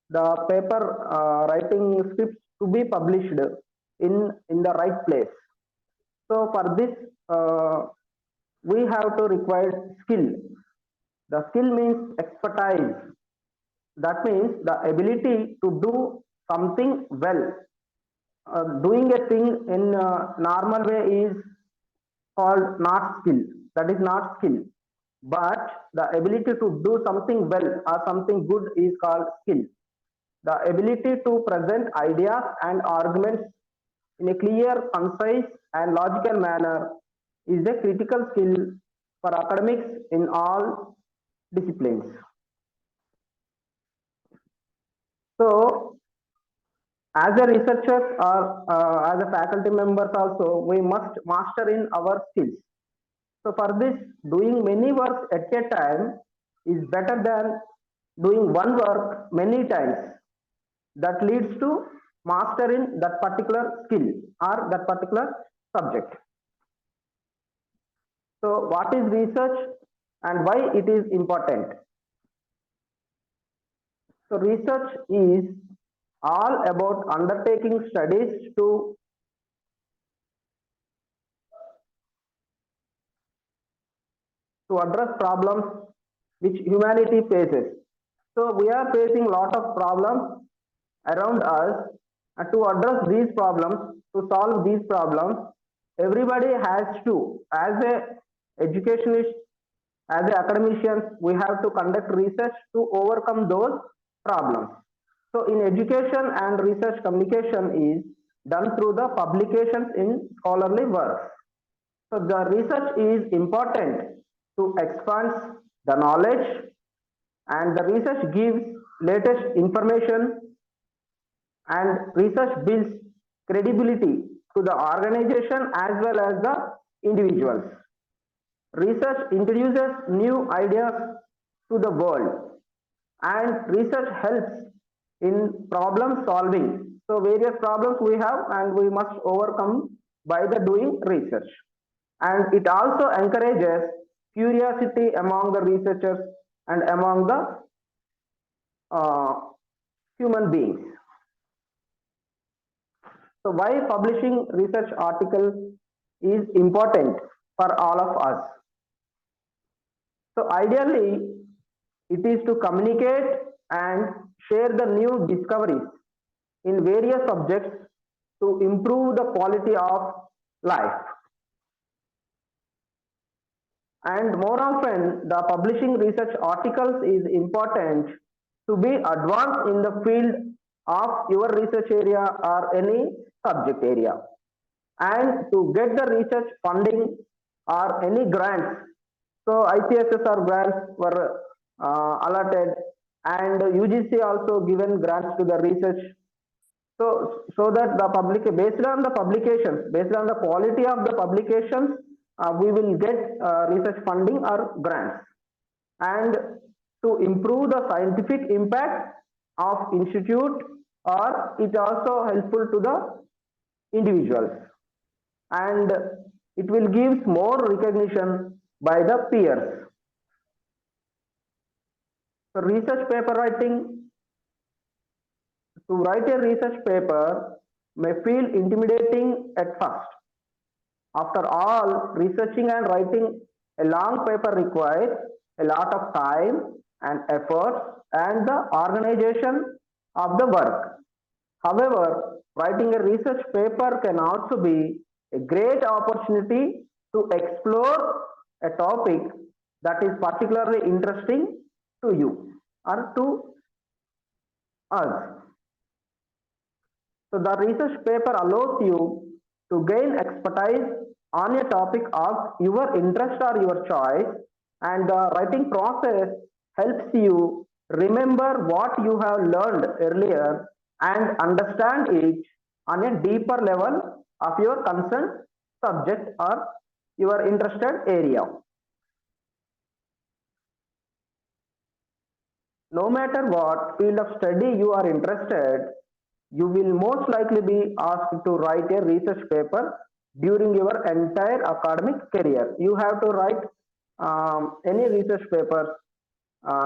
the paper writing scripts to be published in the right place. So for this, we have to require skill. The skill means expertise. That means the ability to do something well. Doing a thing in a normal way is called not skill. That is not skill. But the ability to do something well or something good is called skill. The ability to present ideas and arguments in a clear, concise, and logical manner is a critical skill for academics in all disciplines. So, as a researchers or as a faculty members also, we must master in our skills. So for this, doing many works at a time is better than doing one work many times. That leads to mastering that particular skill or that particular subject. So what is research and why it is important? So research is all about undertaking studies to address problems which humanity faces. So we are facing a lot of problems around us, and to address these problems, to solve these problems, everybody has to, as a educationist, as a academicians, we have to conduct research to overcome those problems. So in education and research, communication is done through the publications in scholarly works. So the research is important to expand the knowledge, and the research gives latest information, and research builds credibility to the organization as well as the individuals. Research introduces new ideas to the world, and research helps in problem solving. So various problems we have and we must overcome by the doing research. And it also encourages curiosity among the researchers and among the human beings. So why publishing research articles is important for all of us? So ideally, it is to communicate and share the new discoveries in various subjects to improve the quality of life. And more often, the publishing research articles is important to be advanced in the field of your research area or any subject area, and to get the research funding or any grants. So ICSSR grants were allotted, and UGC also given grants to the research. So that the public, based on the publications, based on the quality of the publications, we will get research funding or grants. And to improve the scientific impact of institute, or it also helpful to the individuals, and it will give more recognition by the peers. So research paper writing, to write a research paper may feel intimidating at first. After all, researching and writing a long paper requires a lot of time and effort and the organization of the work. However, writing a research paper can also be a great opportunity to explore a topic that is particularly interesting to you or to us. So the research paper allows you to gain expertise on a topic of your interest or your choice, and the writing process helps you remember what you have learned earlier and understand it on a deeper level of your concerned subject or your interested area. No matter what field of study you are interested, you will most likely be asked to write a research paper during your entire academic career. You have to write any research papers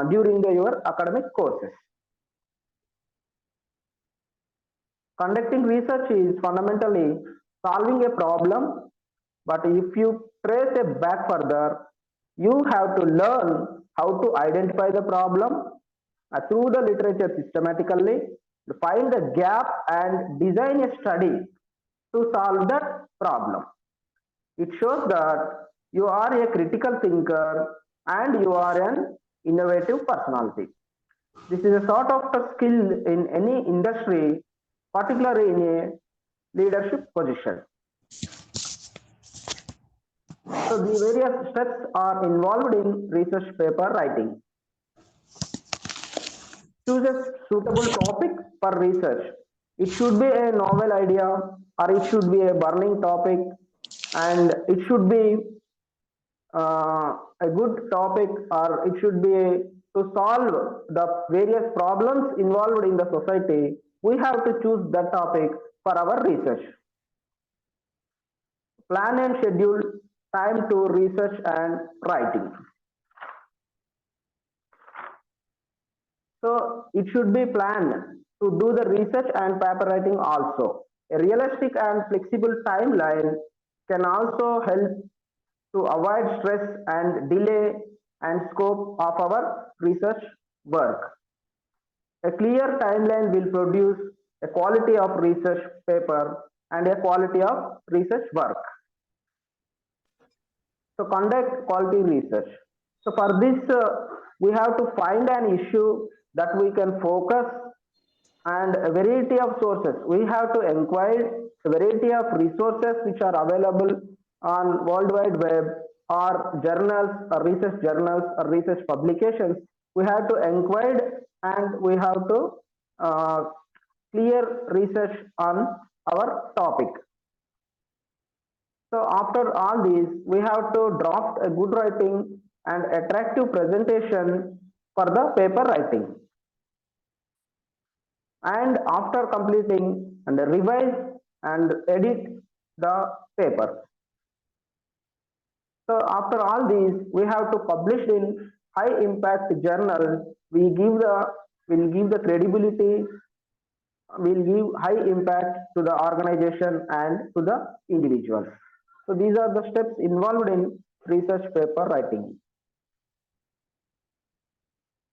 during your academic courses. Conducting research is fundamentally solving a problem, but if you trace it back further, you have to learn how to identify the problem through the literature systematically, find the gap and design a study to solve that problem. It shows that you are a critical thinker and you are an innovative personality. This is a sort of a skill in any industry, particularly in a leadership position. So the various steps are involved in research paper writing. Choose a suitable topic for research. It should be a novel idea or it should be a burning topic, and it should be a good topic, or it should be to solve the various problems involved in the society. We have to choose that topic for our research. Plan and schedule time to research and writing. So it should be planned to do the research and paper writing also. A realistic and flexible timeline can also help to avoid stress and delay and scope of our research work. A clear timeline will produce a quality of research paper and a quality of research work. So conduct quality research. So for this, we have to find an issue that we can focus, and a variety of sources. We have to inquire a variety of resources which are available on World Wide Web or journals or research publications. We have to inquire and we have to clear research on our topic. So after all these, we have to draft a good writing and attractive presentation for the paper writing. And after completing and revise and edit the paper. So after all these, we have to publish in high impact journal. Will give the credibility, will give high impact to the organization and to the individuals. So these are the steps involved in research paper writing.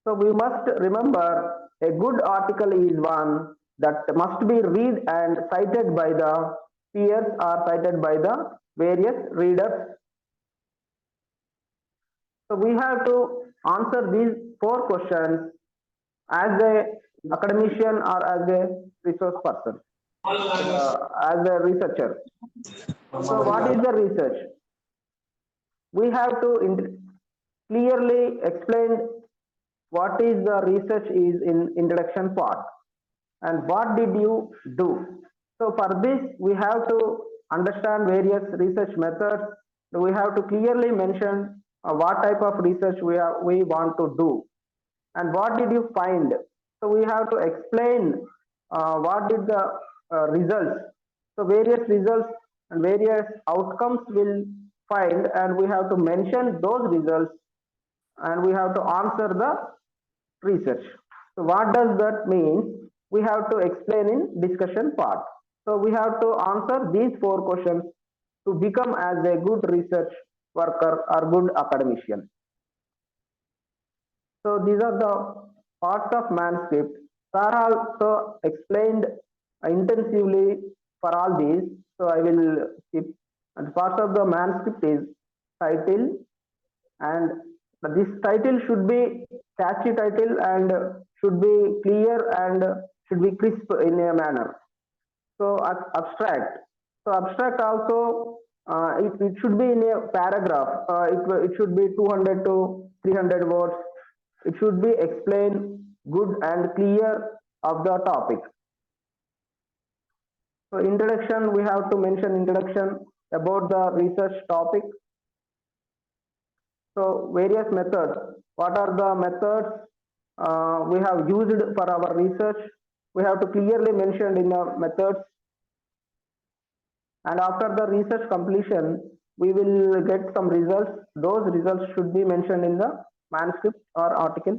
So we must remember a good article is one that must be read and cited by the peers or cited by the various readers. So we have to answer these 4 questions as a academician or as a resource person, as a researcher. So what is the research? We have to clearly explain what is the research is in introduction part and what did you do. So for this, we have to understand various research methods. We have to clearly mention what type of research we want to do and what did you find. So we have to explain what did the results. So various results and various outcomes will find, and we have to mention those results, and we have to answer the research. So what does that mean? We have to explain in discussion part. So we have to answer these 4 questions to become as a good research worker or good academician. So these are the parts of manuscript. Sir also explained intensively for all these. So I will skip. And part of the manuscript is title, and this title should be catchy title and should be clear and should be crisp in a manner. So abstract. So abstract also it should be in a paragraph. It should be 200 to 300 words. It should be explained good and clear of the topic. So introduction, we have to mention introduction about the research topic. So various methods. What are the methods we have used for our research? We have to clearly mention in the methods. And after the research completion, we will get some results. Those results should be mentioned in the manuscript or article.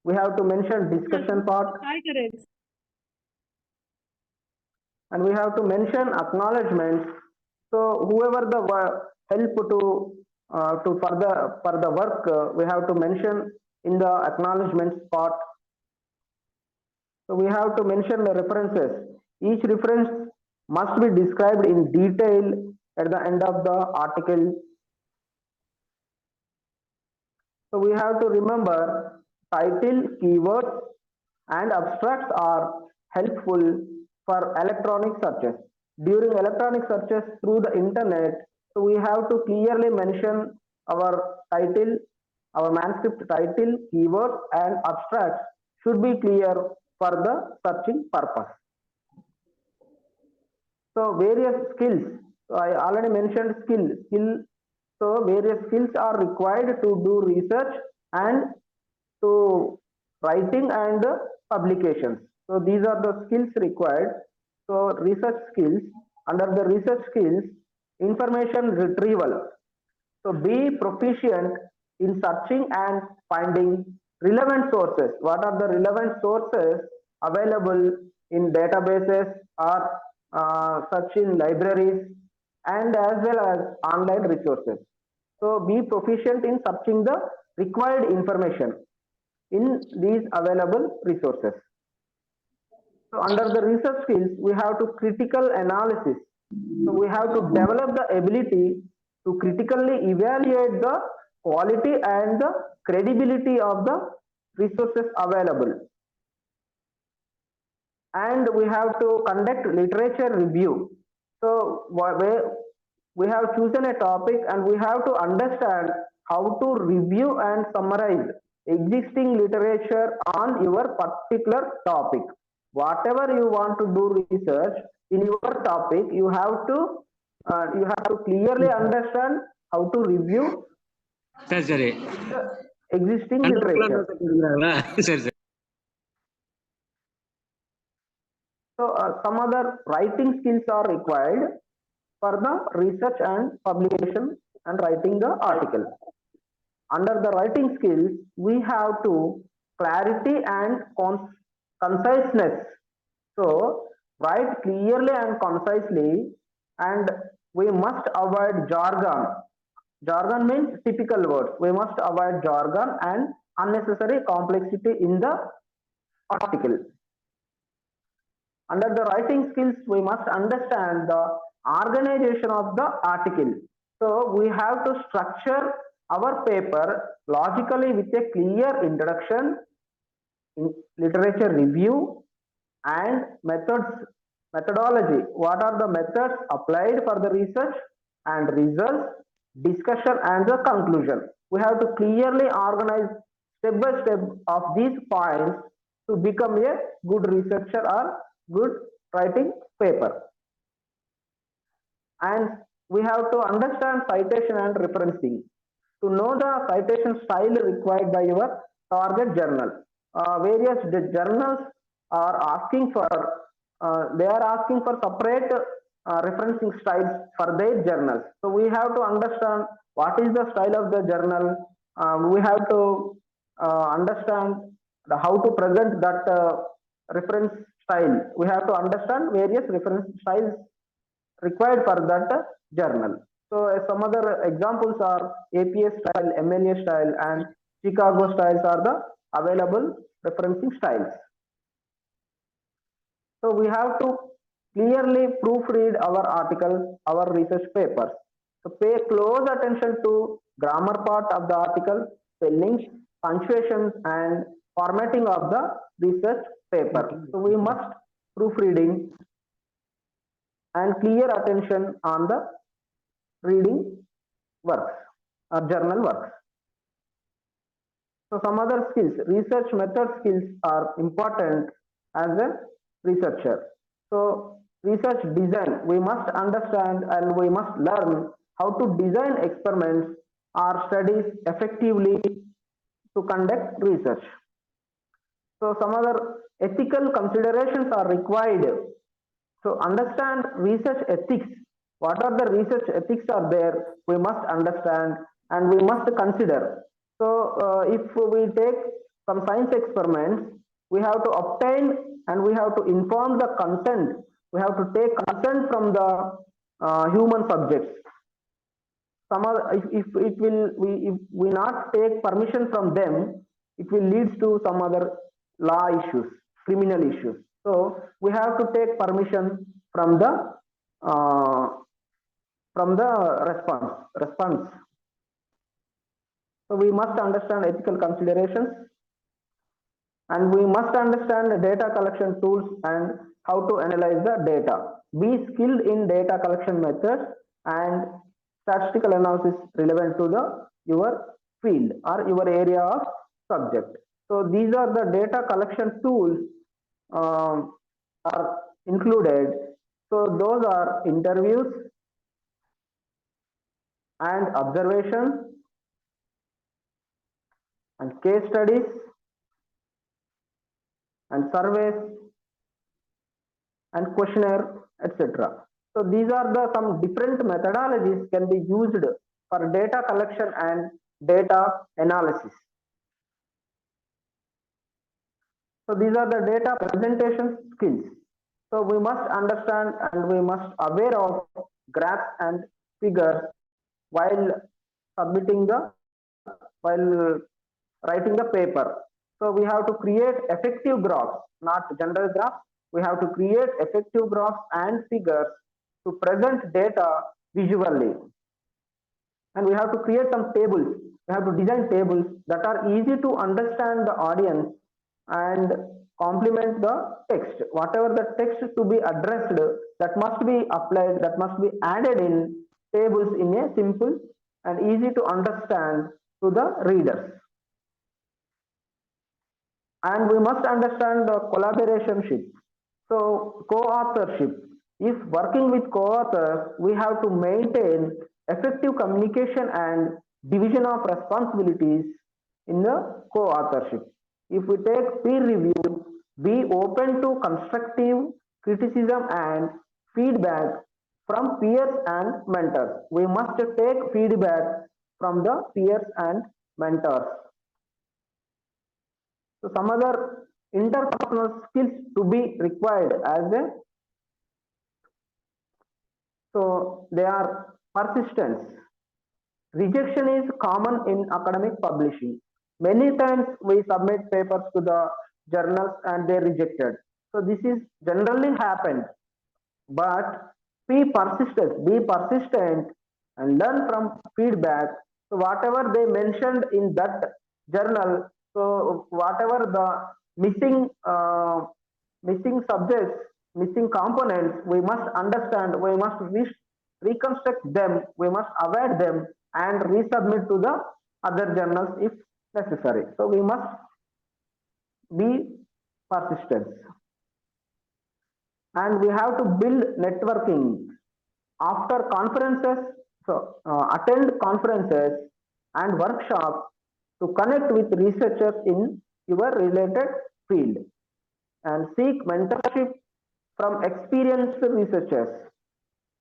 We have to mention discussion part. And we have to mention acknowledgements. So whoever the help to for the work, we have to mention in the acknowledgements part. So we have to mention the references. Each reference must be described in detail at the end of the article. So we have to remember title, keywords, and abstracts are helpful for electronic searches. During electronic searches through the internet, so we have to clearly mention our title, our manuscript title, keywords, and abstracts should be clear for the searching purpose. So various skills. So I already mentioned skill. So various skills are required to do research and to writing and publications. So these are the skills required. So research skills. Under the research skills, information retrieval. So be proficient in searching and finding relevant sources. What are the relevant sources available in databases or search in libraries, and as well as online resources. So be proficient in searching the required information in these available resources. So under the research skills, we have to critical analysis. So we have to develop the ability to critically evaluate the quality and the credibility of the resources available. And we have to conduct literature review. So we have chosen a topic and we have to understand how to review and summarize existing literature on your particular topic. Whatever you want to do research in your topic, you have to clearly understand how to review existing literature. So some other writing skills are required for the research and publication and writing the article. Under the writing skills, we have to clarity and conciseness. So write clearly and concisely, and we must avoid jargon. Jargon means typical words. We must avoid jargon and unnecessary complexity in the article. Under the writing skills, we must understand the organization of the article. So we have to structure our paper logically with a clear introduction, literature review, and methodology. What are the methods applied for the research and results, discussion, and the conclusion. We have to clearly organize step by step of these points to become a good researcher or good writing paper. And we have to understand citation and referencing to know the citation style required by your target journal. Various journals are asking for separate referencing styles for their journals. So we have to understand what is the style of the journal. We have to understand how to present that reference style. We have to understand various reference styles required for that journal. So some other examples are APA style, MLA style, and Chicago styles are the available referencing styles. So we have to clearly proofread our articles, our research papers. So pay close attention to grammar part of the article, spellings, punctuations, and formatting of the research paper. So we must proofreading and clear attention on the reading works or journal works. So some other skills, research method skills are important as a researcher. So research design, we must understand and we must learn how to design experiments or studies effectively to conduct research. So some other ethical considerations are required. So understand research ethics. What are the research ethics are there? We must understand and we must consider. So if we take some science experiments, we have to obtain and we have to inform the consent. We have to take consent from the human subjects. Some other, if we not take permission from them, it will lead to some other law issues, criminal issues. So we have to take permission from the response. So we must understand ethical considerations and we must understand the data collection tools and how to analyze the data. Be skilled in data collection methods and statistical analysis relevant to your field or your area of subject. So these are the data collection tools are included. So those are interviews and observations and case studies and surveys and questionnaire, etc. So these are the some different methodologies can be used for data collection and data analysis. So these are the data presentation skills. So we must understand and we must aware of graphs and figures while writing the paper. So we have to create effective graphs, not general graphs. We have to create effective graphs and figures to present data visually. And we have to create some tables. We have to design tables that are easy to understand the audience and complement the text. Whatever the text to be addressed, that must be applied, that must be added in tables in a simple and easy to understand to the readers. And we must understand the collaborationship. So co-authorship. If working with co-authors, we have to maintain effective communication and division of responsibilities in the co-authorship. If we take peer review, be open to constructive criticism and feedback from peers and mentors. We must take feedback from the peers and mentors. So some other interpersonal skills to be required as a, so they are persistence. Rejection is common in academic publishing. Many times we submit papers to the journals and they rejected. So this is generally happened, but be persistent and learn from feedback. So whatever they mentioned in that journal, so whatever the missing subjects, missing components, we must understand, we must reconstruct them, we must avoid them and resubmit to the other journals if necessary. So we must be persistent. And we have to build networking after conferences. So attend conferences and workshops to connect with researchers in your related field and seek mentorship from experienced researchers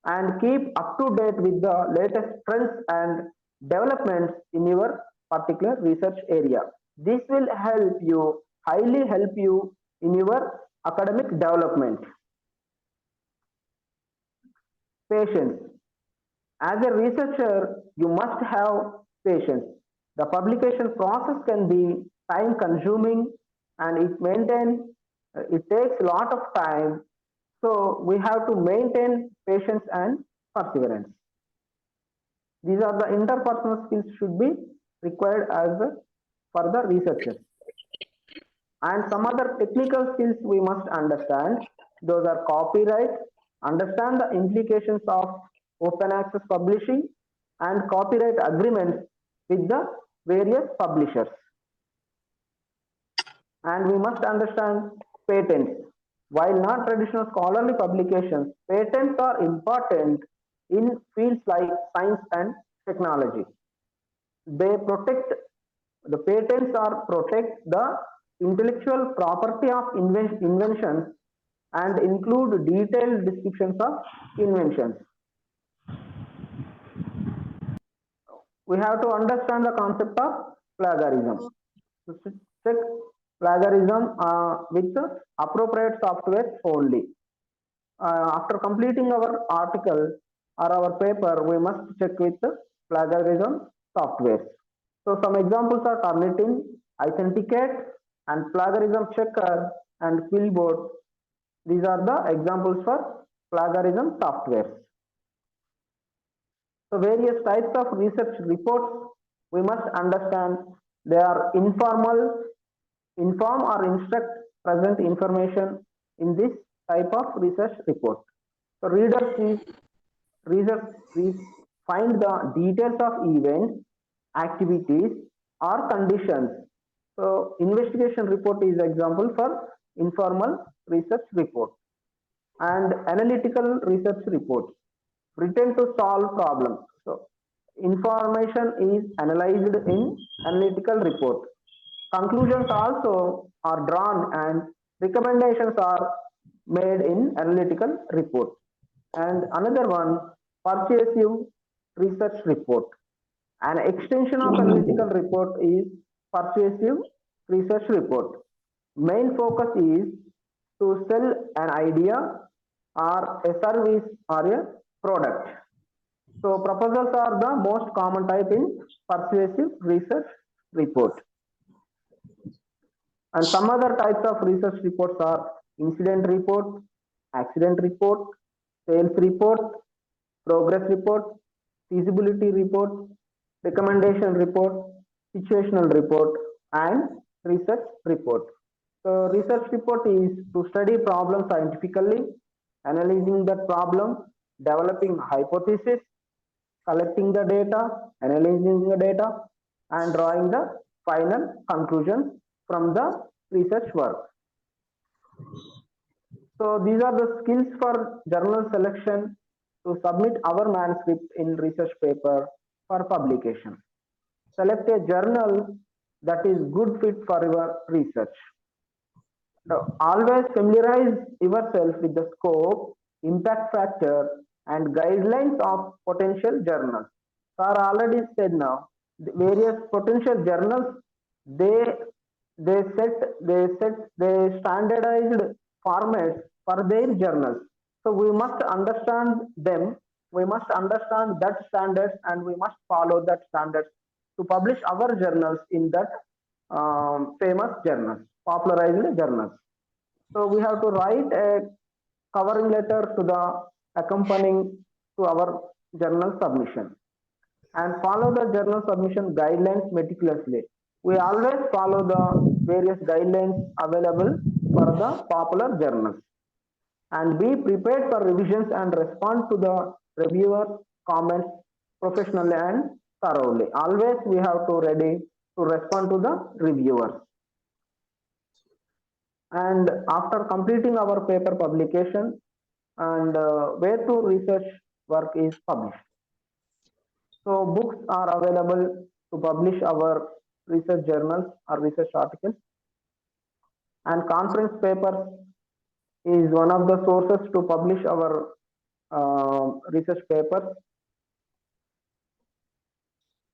and keep up to date with the latest trends and developments in your particular research area. This will help you, highly help you in your academic development. Patience. As a researcher, you must have patience. The publication process can be time consuming and it takes a lot of time So we have to maintain patience and perseverance. These are the interpersonal skills should be required for the researchers. And some other technical skills we must understand. Those are copyright, understand the implications of open access publishing and copyright agreements with the various publishers. And we must understand patents. While not traditional scholarly publications, patents are important in fields like science and technology. They protect, the patents are protect the intellectual property of inventions and include detailed descriptions of inventions. We have to understand the concept of plagiarism. Check plagiarism with appropriate software only. After completing our article or our paper, we must check with the plagiarism software. So some examples are Turnitin, Authenticate, and Plagiarism Checker and Quillboard. These are the examples for plagiarism software. So various types of research reports we must understand. They are informal, inform or instruct present information in this type of research report. So readers find the details of events, activities or conditions. So investigation report is example for informal research report. And analytical research report, written to solve problems. So information is analyzed in analytical report. Conclusions also are drawn and recommendations are made in analytical report. And another one, persuasive research report. An extension of analytical report is persuasive research report. Main focus is to sell an idea or a service or a product. So proposals are the most common type in persuasive research report. And some other types of research reports are incident report, accident report, sales report, progress report, feasibility report, recommendation report, situational report, and research report. So research report is to study problem scientifically, analyzing that problem, developing hypothesis, collecting the data, analyzing the data, and drawing the final conclusions from the research work. So these are the skills for journal selection to submit our manuscript in research paper for publication. Select a journal that is good fit for your research. So always familiarize yourself with the scope, impact factor, and guidelines of potential journals. Sir already said now, the various potential journals, they standardized formats for their journals. So we must understand them, we must understand that standards, and we must follow that standards to publish our journals in that famous journals, popularized journals. So we have to write a covering letter to the accompanying to our journal submission and follow the journal submission guidelines meticulously. We always follow the various guidelines available for the popular journals and be prepared for revisions and respond to the reviewer comments professionally and thoroughly. Always we have to ready to respond to the reviewers. And after completing our paper publication, and where to research work is published. So books are available to publish our research journals or research articles, and conference papers is one of the sources to publish our research papers.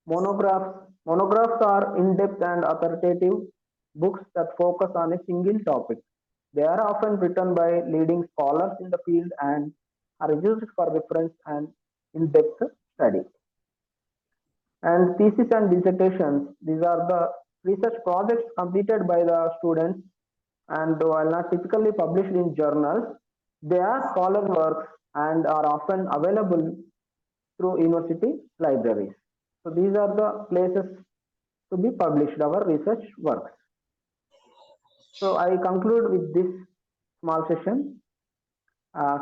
Monographs are in-depth and authoritative books that focus on a single topic. They are often written by leading scholars in the field and are used for reference and in-depth study. And thesis and dissertations, these are the research projects completed by the students and while not typically published in journals, They are scholar works and are often available through university libraries. So these are the places to be published our research works. So I conclude with this small session.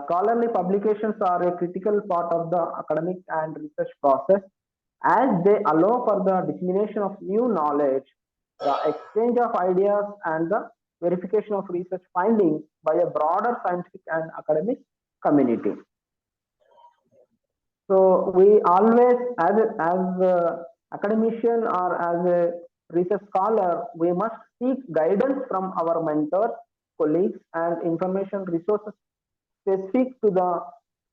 Scholarly publications are a critical part of the academic and research process as they allow for the dissemination of new knowledge, the exchange of ideas, and the verification of research findings by a broader scientific and academic community. So we always, as a academician or as a research scholar, we must seek guidance from our mentors, colleagues, and information resources specific to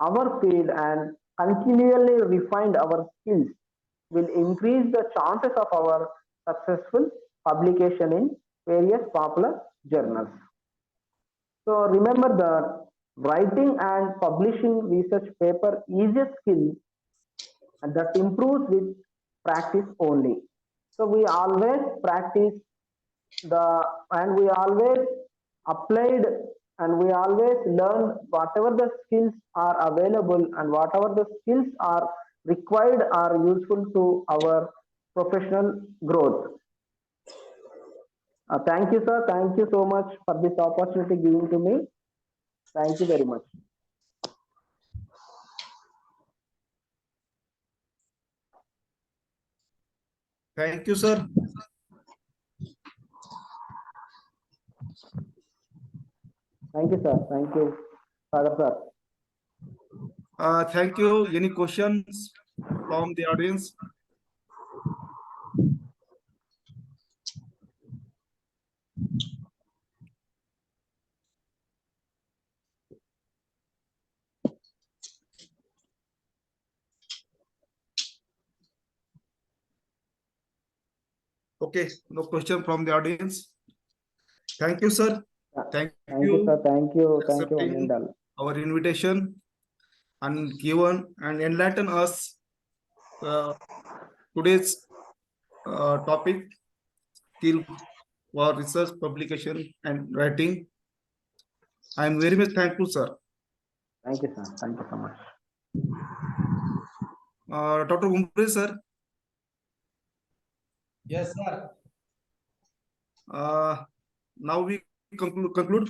our field, and continually refine our skills will increase the chances of our successful publication in various popular journals. So remember that writing and publishing research paper is a skill that improves with practice only. So we always practice and we always applied and we always learn whatever the skills are available and whatever the skills are required are useful to our professional growth. Thank you, sir. Thank you so much for this opportunity given to me. Thank you very much. Thank you, sir. Thank you, sir. Thank you, Father, sir. Thank you. Any questions from the audience? Okay, no question from the audience. Thank you, sir. Thank you, sir. Thank you. Thank you, accepting Anindal. our invitation and given and enlighten us today's topic, skill for research, publication, and writing. I am very much thankful, sir. Thank you, sir. Thank you so much. Dr. Gumbre, sir. Yes, sir. Now we conclude.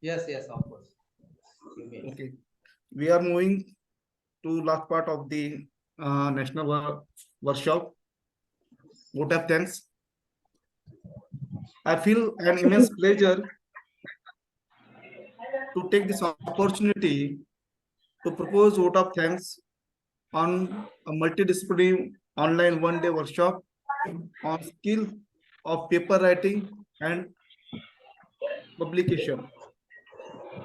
Yes, of course. Okay, we are moving to last part of the national workshop. Vote of thanks. I feel an immense pleasure to take this opportunity to propose vote of thanks on a multidisciplinary online one-day workshop on skill of paper writing and publication.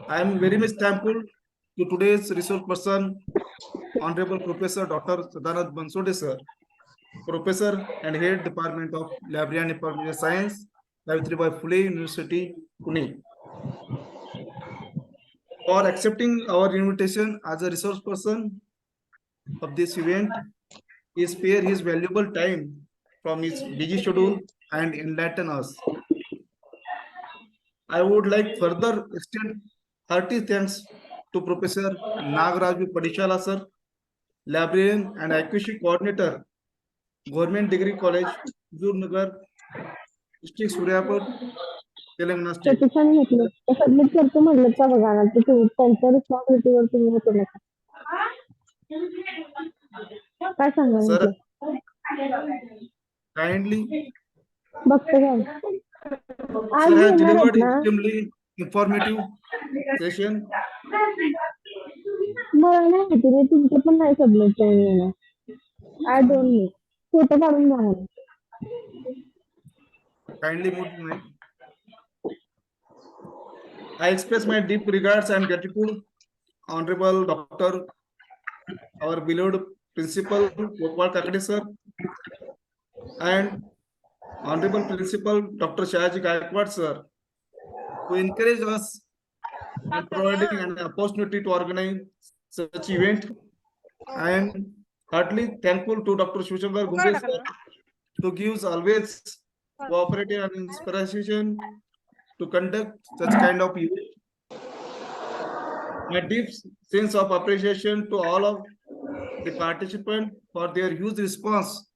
I am very much thankful to today's resource person, Honorable Professor Dr. Sadanand Bansode, sir, Professor and Head Department of Library and Information Science, Savitribai Phule University, Pune, for accepting our invitation as a resource person of this event. He spare his valuable time from his busy schedule and enlighten us. I would like further extend hearty thanks to Professor Nagaraju Padishala, sir, librarian and accuracy coordinator, Government Degree College, Huzurnagar, District Suryapur, Telangana State. Submit करतो म्हटलं का बघा ना ते त्यांच्या रिस्पॉन्सिबिलिटीवर तुम्ही होतो नका काय सांगा Sir, kindly. बघतो का आज Sir has येणार delivered आहेत ना extremely informative session. मला नाही माहिती मी तुमचं पण नाही सबमिट केलं आय डोंट नो फोटो काढून द्या मला Kindly move to my. I express my deep regards and gratitude, Honorable Dr. our beloved Principal Gopal Kakade, sir, and Honorable Principal Dr. Shahaji Gaikwad, sir, who encouraged us and providing an opportunity to organize such event. I am heartily thankful to Dr. Shivshankar Gumbre, sir, who gives always cooperative and inspiration to conduct such kind of event. My deep sense of appreciation to all of the participants for their huge response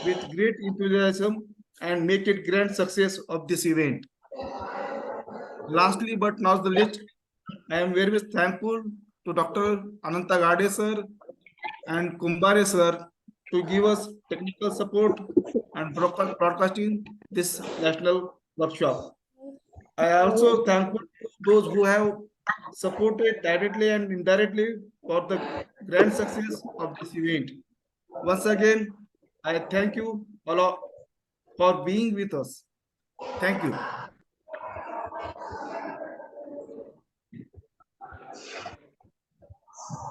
with great enthusiasm and make it grand success of this event. Lastly, but not the least, I am very much thankful to Dr. Ananta Gade sir and Kumbare sir to give us technical support and broadcasting this national workshop. I also thankful to those who have supported directly and indirectly for the grand success of this event. Once again, I thank you all for being with us. Thank you.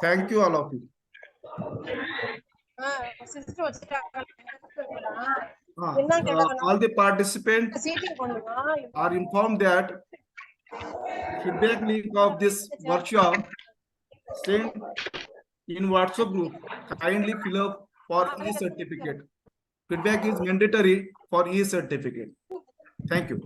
Thank you, all of you. All the participants are informed that feedback link of this workshop sent in WhatsApp group. Kindly fill up for e-certificate. Feedback is mandatory for e-certificate. Thank you.